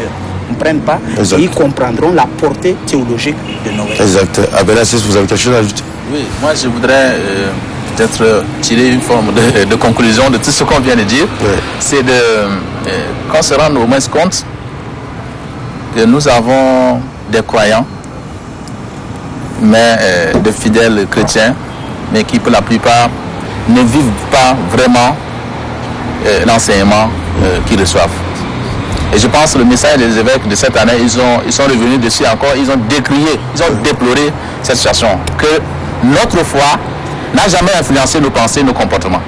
Ils ne comprennent pas, et ils comprendront la portée théologique de Noël. Exact. Abel-Assis, vous avez quelque chose à ajouter? Oui, moi je voudrais peut-être tirer une forme de conclusion de tout ce qu'on vient de dire. C'est qu'on se rende au moins compte que nous avons des croyants, mais de fidèles chrétiens, mais qui pour la plupart ne vivent pas vraiment l'enseignement qu'ils reçoivent. Et je pense que le message des évêques de cette année, ils sont revenus dessus encore, ils ont décrié, ils ont déploré cette situation, que notre foi n'a jamais influencé nos pensées, nos comportements.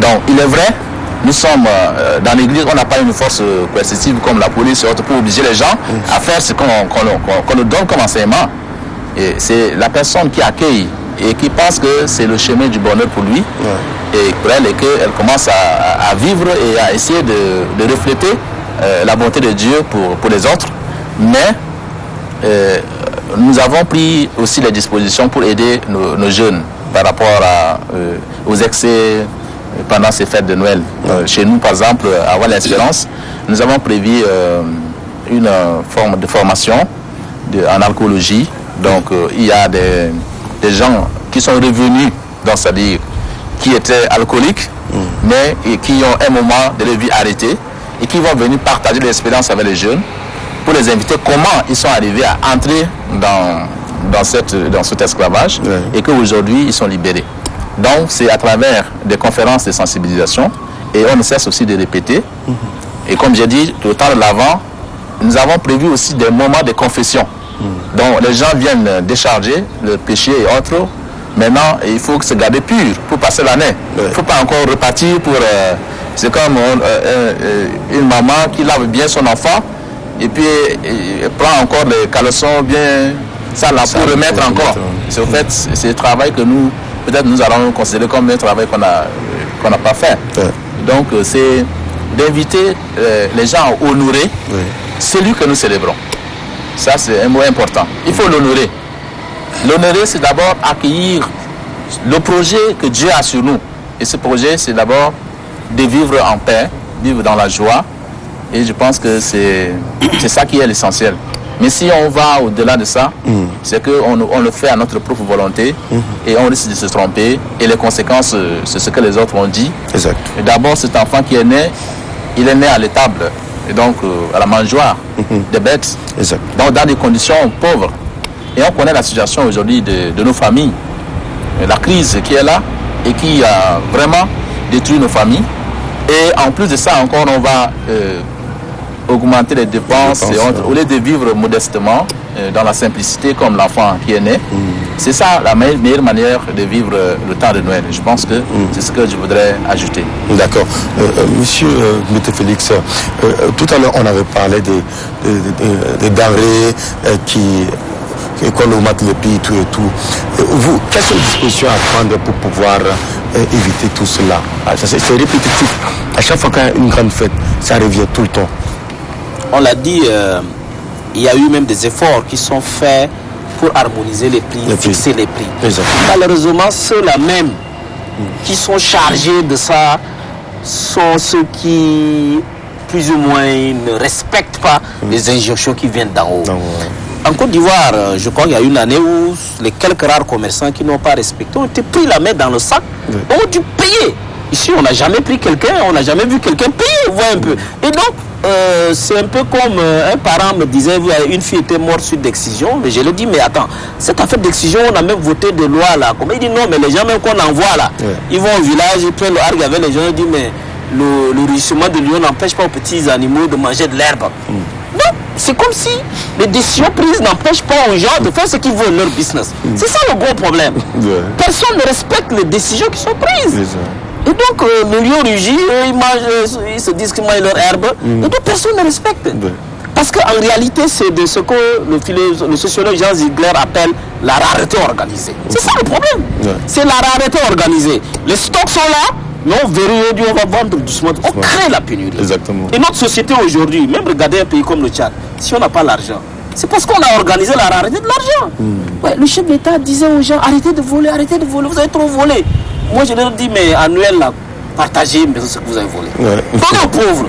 Donc il est vrai, nous sommes dans l'église, on n'a pas une force coercitive comme la police pour obliger les gens à faire ce qu'on nous donne comme enseignement. Et c'est la personne qui accueille et qui pense que c'est le chemin du bonheur pour lui, et pour elle, et qu'elle commence à vivre et à essayer de refléter la bonté de Dieu pour les autres. Mais nous avons pris aussi les dispositions pour aider nos jeunes par rapport aux excès pendant ces fêtes de Noël. Chez nous, par exemple, à Wall-Espérance, nous avons prévu une forme de formation en alcoolologie. Donc, il y a des gens qui sont revenus, c'est-à-dire qui étaient alcooliques, mais qui ont un moment de leur vie arrêté et qui vont venir partager l'expérience avec les jeunes pour les inviter comment ils sont arrivés à entrer dans cet esclavage et qu'aujourd'hui ils sont libérés. Donc c'est à travers des conférences de sensibilisation et on ne cesse aussi de répéter. Et comme j'ai dit, au temps de l'Avent, nous avons prévu aussi des moments de confession. Donc les gens viennent décharger le péché et autres. Maintenant, il faut se garder pur pour passer l'année. Il ne faut pas encore repartir pour... c'est comme une maman qui lave bien son enfant et puis elle prend encore les caleçons bien... Ça là pour remettre encore. C'est au fait, c'est le travail que nous, peut-être nous allons considérer comme un travail qu'on n'a pas fait. Donc c'est d'inviter les gens à honorer celui que nous célébrons. Ça c'est un mot important. Il faut l'honorer. L'honorer, c'est d'abord accueillir le projet que Dieu a sur nous. Et ce projet, c'est d'abord de vivre en paix, vivre dans la joie. Et je pense que c'est ça qui est l'essentiel. Mais si on va au-delà de ça, c'est qu'on le fait à notre propre volonté et on risque de se tromper. Et les conséquences, c'est ce que les autres ont dit. Exact. Et d'abord, cet enfant qui est né, il est né à l'étable. Et donc, à la mangeoire des bêtes. Exact. Donc, dans des conditions pauvres. Et on connaît la situation aujourd'hui de nos familles. La crise qui est là et qui a vraiment détruit nos familles. Et en plus de ça, encore, on va augmenter les dépenses. Au lieu de vivre modestement, dans la simplicité, comme l'enfant qui est né. C'est ça la meilleure manière de vivre le temps de Noël. Je pense que c'est ce que je voudrais ajouter. D'accord. Monsieur M. Félix, tout à l'heure, on avait parlé des denrées qu'on augmente le prix, tout et tout. Vous, quelles sont les dispositions à prendre pour pouvoir éviter tout cela? C'est répétitif. À chaque fois qu'il y a une grande fête, ça revient tout le temps. On l'a dit, il y a eu même des efforts qui sont faits pour harmoniser les prix, fixer les prix. Exactement. Malheureusement, ceux-là même qui sont chargés de ça sont ceux qui, plus ou moins, ne respectent pas les injonctions qui viennent d'en haut. En Côte d'Ivoire, je crois qu'il y a une année où les quelques rares commerçants qui n'ont pas respecté ont été pris la main dans le sac, ont dû payer. Ici, on n'a jamais pris quelqu'un, on n'a jamais vu quelqu'un payer, voyez un peu. Et donc, c'est un peu comme un parent me disait, une fille était morte suite d'excision, mais je lui ai dit, mais attends, cette affaire d'excision, on a même voté des lois là. Comme il dit, non, mais les gens même qu'on envoie là, ils vont au village, ils prennent le hargue avec les gens, ils disent, mais le rugissement de lion n'empêche pas aux petits animaux de manger de l'herbe. Non, c'est comme si les décisions prises n'empêchent pas aux gens de faire ce qu'ils veulent, leur business. C'est ça le gros problème. Personne ne respecte les décisions qui sont prises. Et donc, le lion rugit, ils se disent qu'ils mangent leur herbe, et donc personne ne respecte. Parce qu'en réalité, c'est de ce que le sociologue Jean Ziegler appelle la rareté organisée. C'est ça le problème. C'est la rareté organisée. Les stocks sont là, mais on verrouille, on va vendre doucement. On crée la pénurie. Exactement. Et notre société aujourd'hui, même regardez un pays comme le Tchad, si on n'a pas l'argent, c'est parce qu'on a organisé la rareté de l'argent. Ouais, le chef d'État disait aux gens, arrêtez de voler, vous avez trop volé. Moi je leur dis, mais annuel là, partagez ce que vous avez volé. Donnez aux pauvres.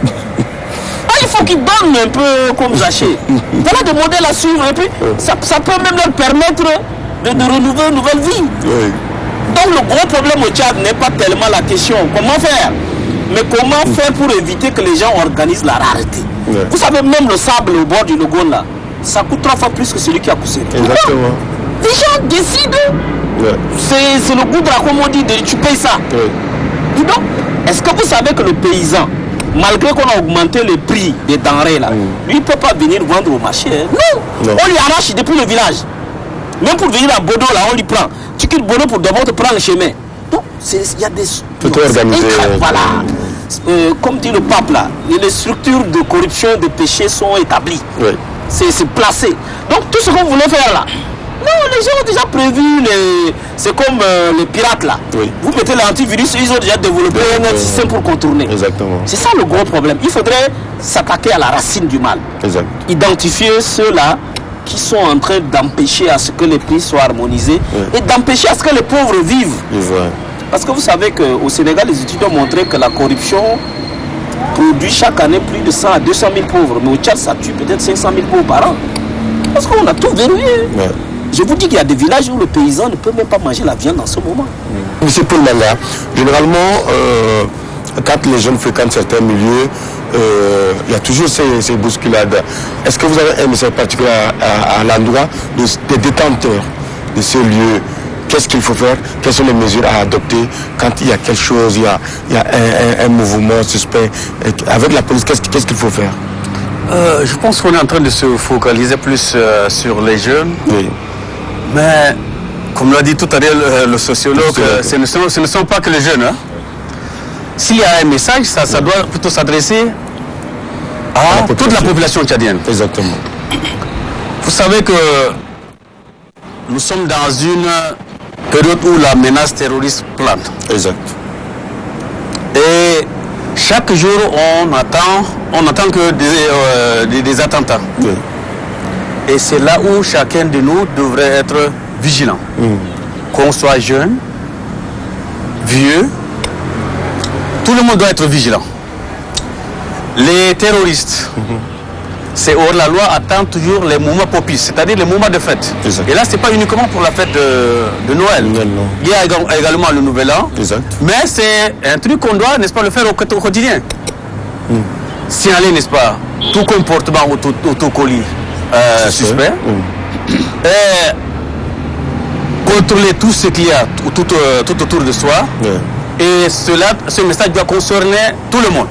Il faut qu'ils donnent un peu comme Zaché. Voilà des modèles à suivre et puis ça peut même leur permettre de renouveler une nouvelle vie. Donc le gros problème au Tchad n'est pas tellement la question comment faire, mais comment faire pour éviter que les gens organisent la rareté. Vous savez, même le sable au bord du Logone là, ça coûte 3 fois plus que celui qui a poussé. Exactement. Les gens décident. C'est le goût de la commodité, tu payes ça. Et donc, est-ce que vous savez que le paysan, malgré qu'on a augmenté le prix des denrées là, lui il ne peut pas venir vendre au marché. Non. On lui arrache depuis le village. Même pour venir à Bordeaux là, on lui prend. Tu quittes Bordeaux pour d'abord te prendre le chemin. Donc, il y a des... Tout organisé. Voilà. Comme dit le pape là, les structures de corruption, de péché sont établies. C'est placé. Donc tout ce qu'on voulait faire là, non, les gens ont déjà prévu, c'est comme les pirates là. Vous mettez l'antivirus, ils ont déjà développé un système pour contourner. Exactement. C'est ça le gros problème. Il faudrait s'attaquer à la racine du mal. Exact. Identifier ceux-là qui sont en train d'empêcher à ce que les prix soient harmonisés et d'empêcher à ce que les pauvres vivent. Parce que vous savez qu'au Sénégal, les études ont montré que la corruption produit chaque année plus de 100 à 200 000 pauvres. Mais au Tchad, ça tue peut-être 500 000 pauvres par an. Parce qu'on a tout verrouillé. Je vous dis qu'il y a des villages où le paysan ne peut même pas manger la viande en ce moment. Monsieur Poulmanga, généralement, quand les jeunes fréquentent certains milieux, il y a toujours ces bousculades. Est-ce que vous avez un message particulier à l'endroit des détenteurs de ces lieux? Qu'est-ce qu'il faut faire? Quelles sont les mesures à adopter quand il y a quelque chose, il y a un mouvement suspect? Avec la police, qu'est-ce qu'il faut faire? Je pense qu'on est en train de se focaliser plus sur les jeunes. Oui. Mais, comme l'a dit tout à l'heure le sociologue, ce ne sont pas que les jeunes. Hein. S'il y a un message, ça doit plutôt s'adresser à toute la population tchadienne. Exactement. Vous savez que nous sommes dans une période où la menace terroriste plane. Exact. Et chaque jour, on attend que des attentats. Oui. Et c'est là où chacun de nous devrait être vigilant. Qu'on soit jeune, vieux, tout le monde doit être vigilant. Les terroristes, c'est hors la loi, attendent toujours les moments propices, c'est-à-dire les moments de fête. Exact. Et là, ce n'est pas uniquement pour la fête de Noël. Non. Il y a également le Nouvel An. Exact. Mais c'est un truc qu'on doit, n'est-ce pas, le faire au quotidien. Signaler, n'est-ce pas, tout comportement ou tout colis suspect. Et contrôler tout ce qu'il y a tout autour de soi. Et ce message doit concerner tout le monde.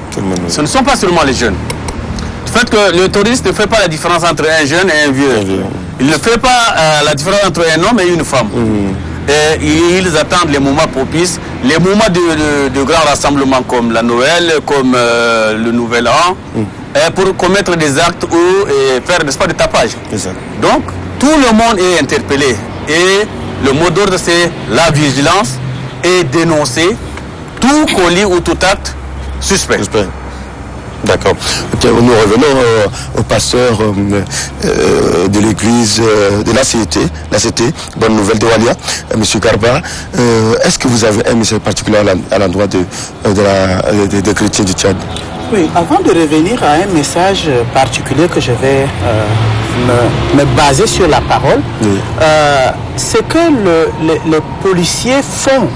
Ce ne sont pas seulement les jeunes. Le fait que le terroriste ne fait pas la différence entre un jeune et un vieux. Il ne fait pas la différence entre un homme et une femme. Et ils attendent les moments propices, les moments de grands rassemblements comme la Noël, comme le Nouvel An, pour commettre des actes ou faire, n'est-ce pas, des tapages. Donc, tout le monde est interpellé. Et le mot d'ordre, c'est la vigilance et dénoncer tout colis ou tout acte suspect. D'accord. Nous revenons au pasteur de l'église de la CT, Bonne Nouvelle de Walia, M. Garba. Est-ce que vous avez un message particulier à l'endroit des chrétiens du Tchad? Oui, avant de revenir à un message particulier que je vais me baser sur la parole, c'est que les policiers font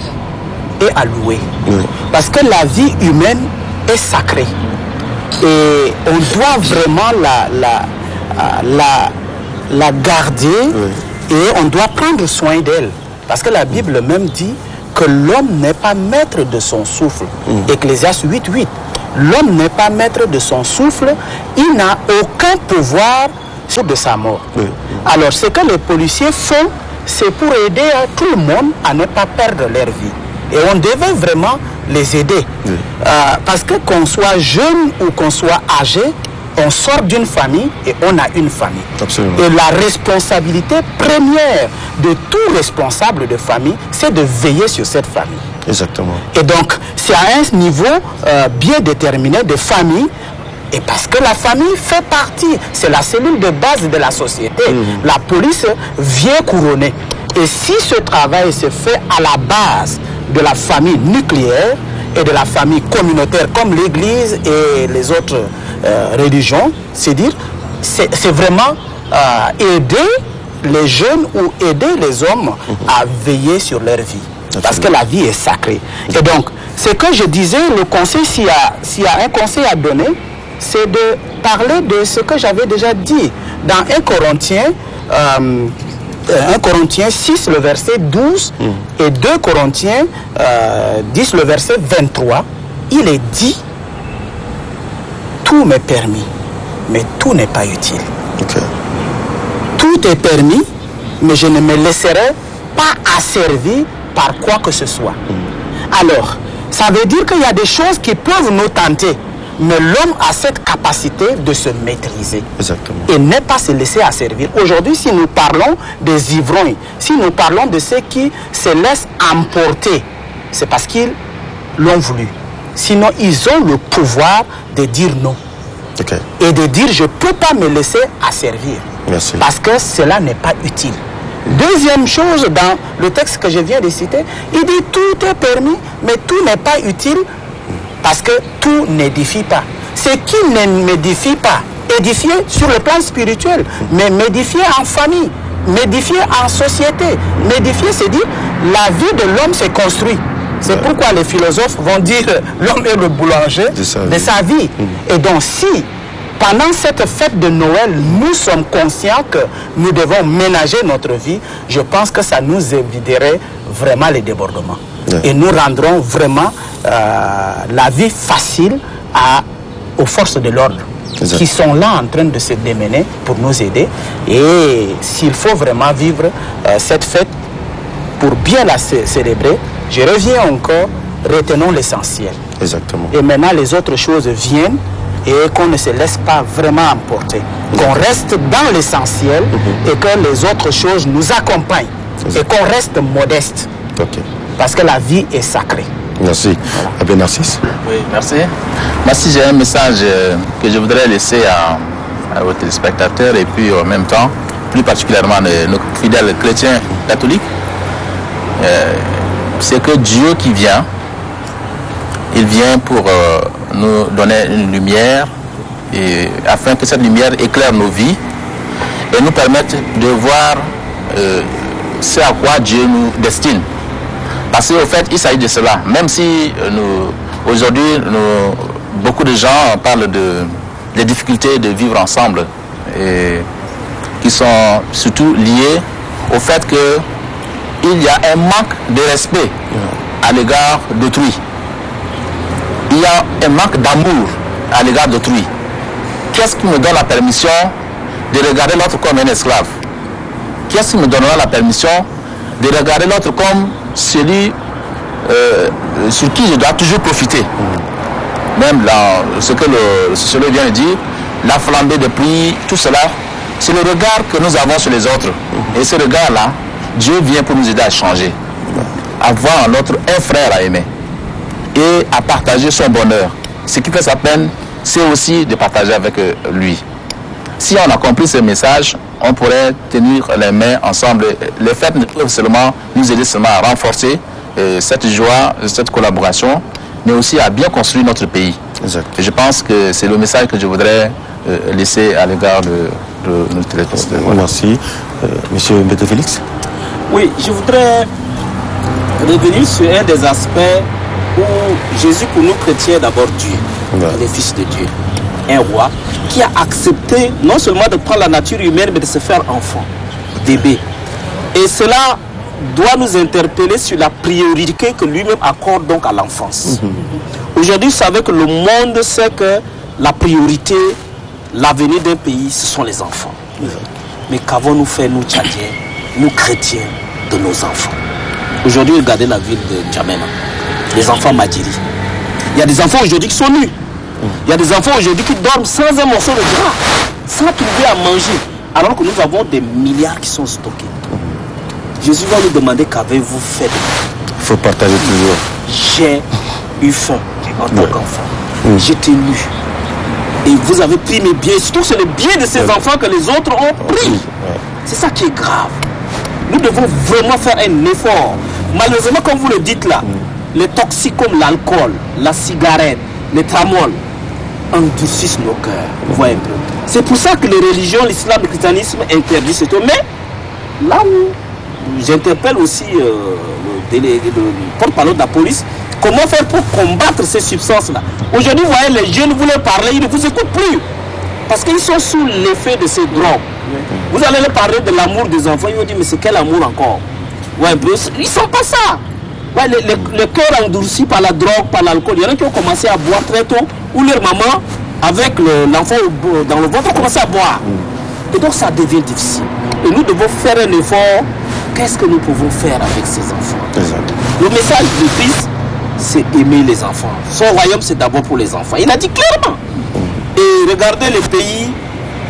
et à louer. Parce que la vie humaine est sacrée. Et on doit vraiment la garder et on doit prendre soin d'elle. Parce que la Bible même dit que l'homme n'est pas maître de son souffle. Ecclésiaste 8:8. L'homme n'est pas maître de son souffle, il n'a aucun pouvoir sur de sa mort. Alors ce que les policiers font, c'est pour aider tout le monde à ne pas perdre leur vie. Et on devait vraiment les aider. Parce que qu'on soit jeune ou qu'on soit âgé, on sort d'une famille et on a une famille. Absolument. Et la responsabilité première de tout responsable de famille, c'est de veiller sur cette famille. Exactement. Et donc, c'est à un niveau bien déterminé de famille. Et parce que la famille fait partie, c'est la cellule de base de la société. La police vient couronner. Et si ce travail se fait à la base de la famille nucléaire et de la famille communautaire comme l'Église et les autres religions, c'est-à-dire, c'est vraiment aider les jeunes ou aider les hommes à veiller sur leur vie. Parce que la vie est sacrée. Et donc, ce que je disais, le conseil, s'il y a un conseil à donner, c'est de parler de ce que j'avais déjà dit dans 1 Corinthiens 6, le verset 12, et 2 Corinthiens 10, le verset 23, il est dit, tout m'est permis, mais tout n'est pas utile. Tout est permis, mais je ne me laisserai pas asservir par quoi que ce soit. Alors, ça veut dire qu'il y a des choses qui peuvent nous tenter, mais l'homme a cette capacité de se maîtriser. Exactement. Et ne pas se laisser asservir. Aujourd'hui, si nous parlons des ivrognes, si nous parlons de ceux qui se laissent emporter, c'est parce qu'ils l'ont voulu. Sinon, ils ont le pouvoir de dire non. Et de dire, je ne peux pas me laisser asservir. Merci. Parce que cela n'est pas utile. Deuxième chose, dans le texte que je viens de citer, il dit tout est permis, mais tout n'est pas utile parce que tout n'édifie pas. Ce qui ne m'édifie pas, édifier sur le plan spirituel, mais m'édifier en famille, m'édifier en société. M'édifier, c'est dire la vie de l'homme se construit. C'est pourquoi les philosophes vont dire l'homme est le boulanger de sa vie. Et donc si pendant cette fête de Noël, nous sommes conscients que nous devons ménager notre vie, je pense que ça nous éviterait vraiment les débordements. Et nous rendrons vraiment la vie facile aux forces de l'ordre qui sont là en train de se démener pour nous aider. Et s'il faut vraiment vivre cette fête pour bien la célébrer, je reviens encore, retenons l'essentiel. Exactement. Et maintenant les autres choses viennent et qu'on ne se laisse pas vraiment emporter. Qu'on reste dans l'essentiel et que les autres choses nous accompagnent. Et qu'on reste modeste. Parce que la vie est sacrée. Merci. Abbé Narcisse. Oui, merci. Moi, si j'ai un message que je voudrais laisser aux téléspectateurs et puis en même temps, plus particulièrement nos fidèles chrétiens catholiques, c'est que Dieu qui vient, il vient pour nous donner une lumière et afin que cette lumière éclaire nos vies et nous permette de voir ce à quoi Dieu nous destine. Parce qu'au fait, il s'agit de cela. Même si aujourd'hui, beaucoup de gens parlent des difficultés de vivre ensemble et qui sont surtout liées au fait qu'il y a un manque de respect à l'égard d'autrui. Il y a un manque d'amour à l'égard d'autrui. Qu'est-ce qui me donne la permission de regarder l'autre comme un esclave? Qu'est-ce qui me donnera la permission de regarder l'autre comme celui sur qui je dois toujours profiter? Même dans ce que le sociologue vient de dire, la flambée de prix, tout cela, c'est le regard que nous avons sur les autres. Et ce regard-là, Dieu vient pour nous aider à changer. Avoir en l'autre un frère à aimer et à partager son bonheur. Ce qui fait sa peine, c'est aussi de partager avec lui. Si on a compris ce message, on pourrait tenir les mains ensemble. Les fêtes ne peuvent seulement nous aider seulement à renforcer cette joie, cette collaboration, mais aussi à bien construire notre pays. Et je pense que c'est le message que je voudrais laisser à l'égard de notre téléspectateurs. Merci. Monsieur Mbete Félix. Oui, je voudrais revenir sur un des aspects où Jésus, pour nous chrétiens, est d'abord Dieu, il est fils de Dieu, un roi qui a accepté non seulement de prendre la nature humaine, mais de se faire enfant, bébé. Et cela doit nous interpeller sur la priorité que lui-même accorde donc à l'enfance. Aujourd'hui, vous savez que le monde sait que la priorité, l'avenir d'un pays, ce sont les enfants. Mais qu'avons-nous fait, nous, Tchadiens, nous, chrétiens, de nos enfants? Aujourd'hui, regardez la ville de N'Djamena, les enfants Madjiri. Il y a des enfants aujourd'hui qui sont nus. Il y a des enfants aujourd'hui qui dorment sans un morceau de drap, sans trouver à manger, alors que nous avons des milliards qui sont stockés. Jésus va nous demander qu'avez-vous fait. Il faut partager toujours. J'ai eu faim en tant qu'enfant. J'étais nu. Et vous avez pris mes biens. Surtout c'est le bien de ces enfants que les autres ont pris. C'est ça qui est grave. Nous devons vraiment faire un effort. Malheureusement, comme vous le dites là, les toxiques comme l'alcool, la cigarette, les tramol endurcissent nos cœurs. Voyez un peu. C'est pour ça que les religions, l'islam, le christianisme interdisent ce tout. Mais là où j'interpelle aussi le porte-parole de la police, comment faire pour combattre ces substances-là? Aujourd'hui, vous voyez, les jeunes, vous leur parlez, ils ne vous écoutent plus. Parce qu'ils sont sous l'effet de ces drogues. Vous allez leur parler de l'amour des enfants, ils vont dire, mais c'est quel amour encore? Ouais, ils ne sont pas ça. Ouais, le cœur endurci par la drogue, par l'alcool. Il y en a qui ont commencé à boire très tôt, ou leur maman, avec l'enfant dans le ventre, ont commencé à boire. Et donc ça devient difficile. Et nous devons faire un effort. Qu'est-ce que nous pouvons faire avec ces enfants? Le message de Christ, c'est aimer les enfants. Son royaume, c'est d'abord pour les enfants. Il a dit clairement. Et regardez les pays,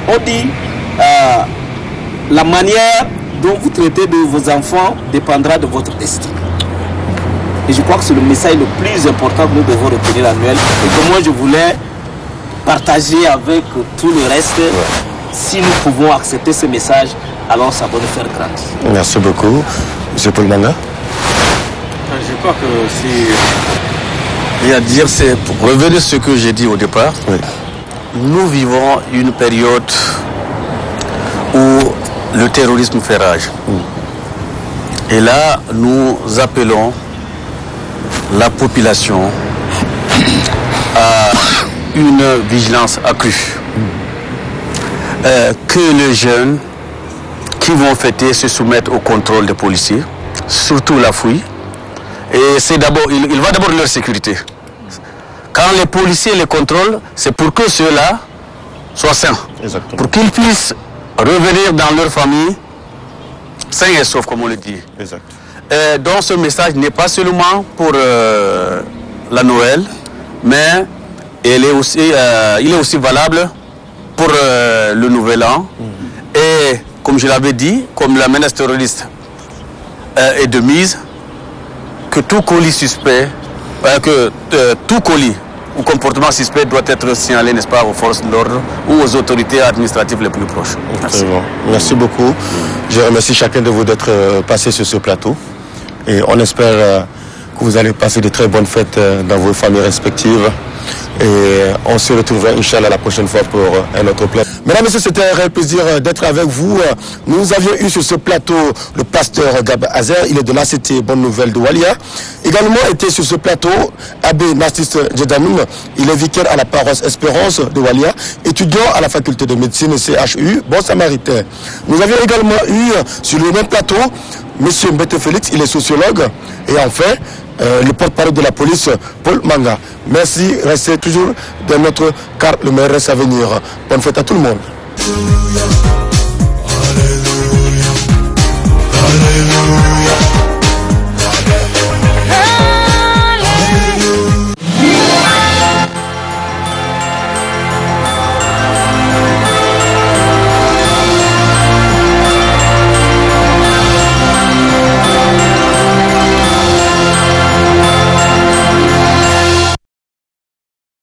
on dit la manière dont vous traitez de vos enfants dépendra de votre destin. Et je crois que c'est le message le plus important que nous devons retenir à Noël. Et que moi, je voulais partager avec tout le reste si nous pouvons accepter ce message, alors ça va nous faire grande. Merci beaucoup. M. Paul Manga. Je crois que si il y a à dire, c'est pour revenir à ce que j'ai dit au départ. Oui. Nous vivons une période où le terrorisme fait rage. Et là, nous appelons la population à une vigilance accrue. Que les jeunes qui vont fêter se soumettent au contrôle des policiers, surtout la fouille. Et c'est d'abord, il va d'abord de leur sécurité. Quand les policiers les contrôlent, c'est pour que ceux-là soient sains. Exactement. Pour qu'ils puissent revenir dans leur famille sains et saufs, comme on le dit. Exact. Donc ce message n'est pas seulement pour la Noël, mais il est aussi valable pour le Nouvel An. Et comme je l'avais dit, comme la menace terroriste est de mise, que tout colis suspect, tout colis ou comportement suspect doit être signalé, n'est-ce pas, aux forces de l'ordre ou aux autorités administratives les plus proches. Merci. Bon. Merci beaucoup. Je remercie chacun de vous d'être passé sur ce plateau. Et on espère que vous allez passer de très bonnes fêtes dans vos familles respectives. Et on se retrouvera, Inch'Allah, la prochaine fois pour un autre plateau. Mesdames et messieurs, c'était un réel plaisir d'être avec vous. Nous avions eu sur ce plateau le pasteur Gab Azer, il est de l'ACT Bonne Nouvelle de Walia. Également était sur ce plateau Abbé Nastis Djedanoum, il est vicaire à la paroisse Espérance de Walia, étudiant à la faculté de médecine CHU, Bon Samaritain. Nous avions également eu sur le même plateau Monsieur Mbete Félix, il est sociologue. Et enfin, le porte-parole de la police, Paul Manga. Merci, restez toujours dans notre car le meilleur reste à venir. Bonne fête à tout le monde.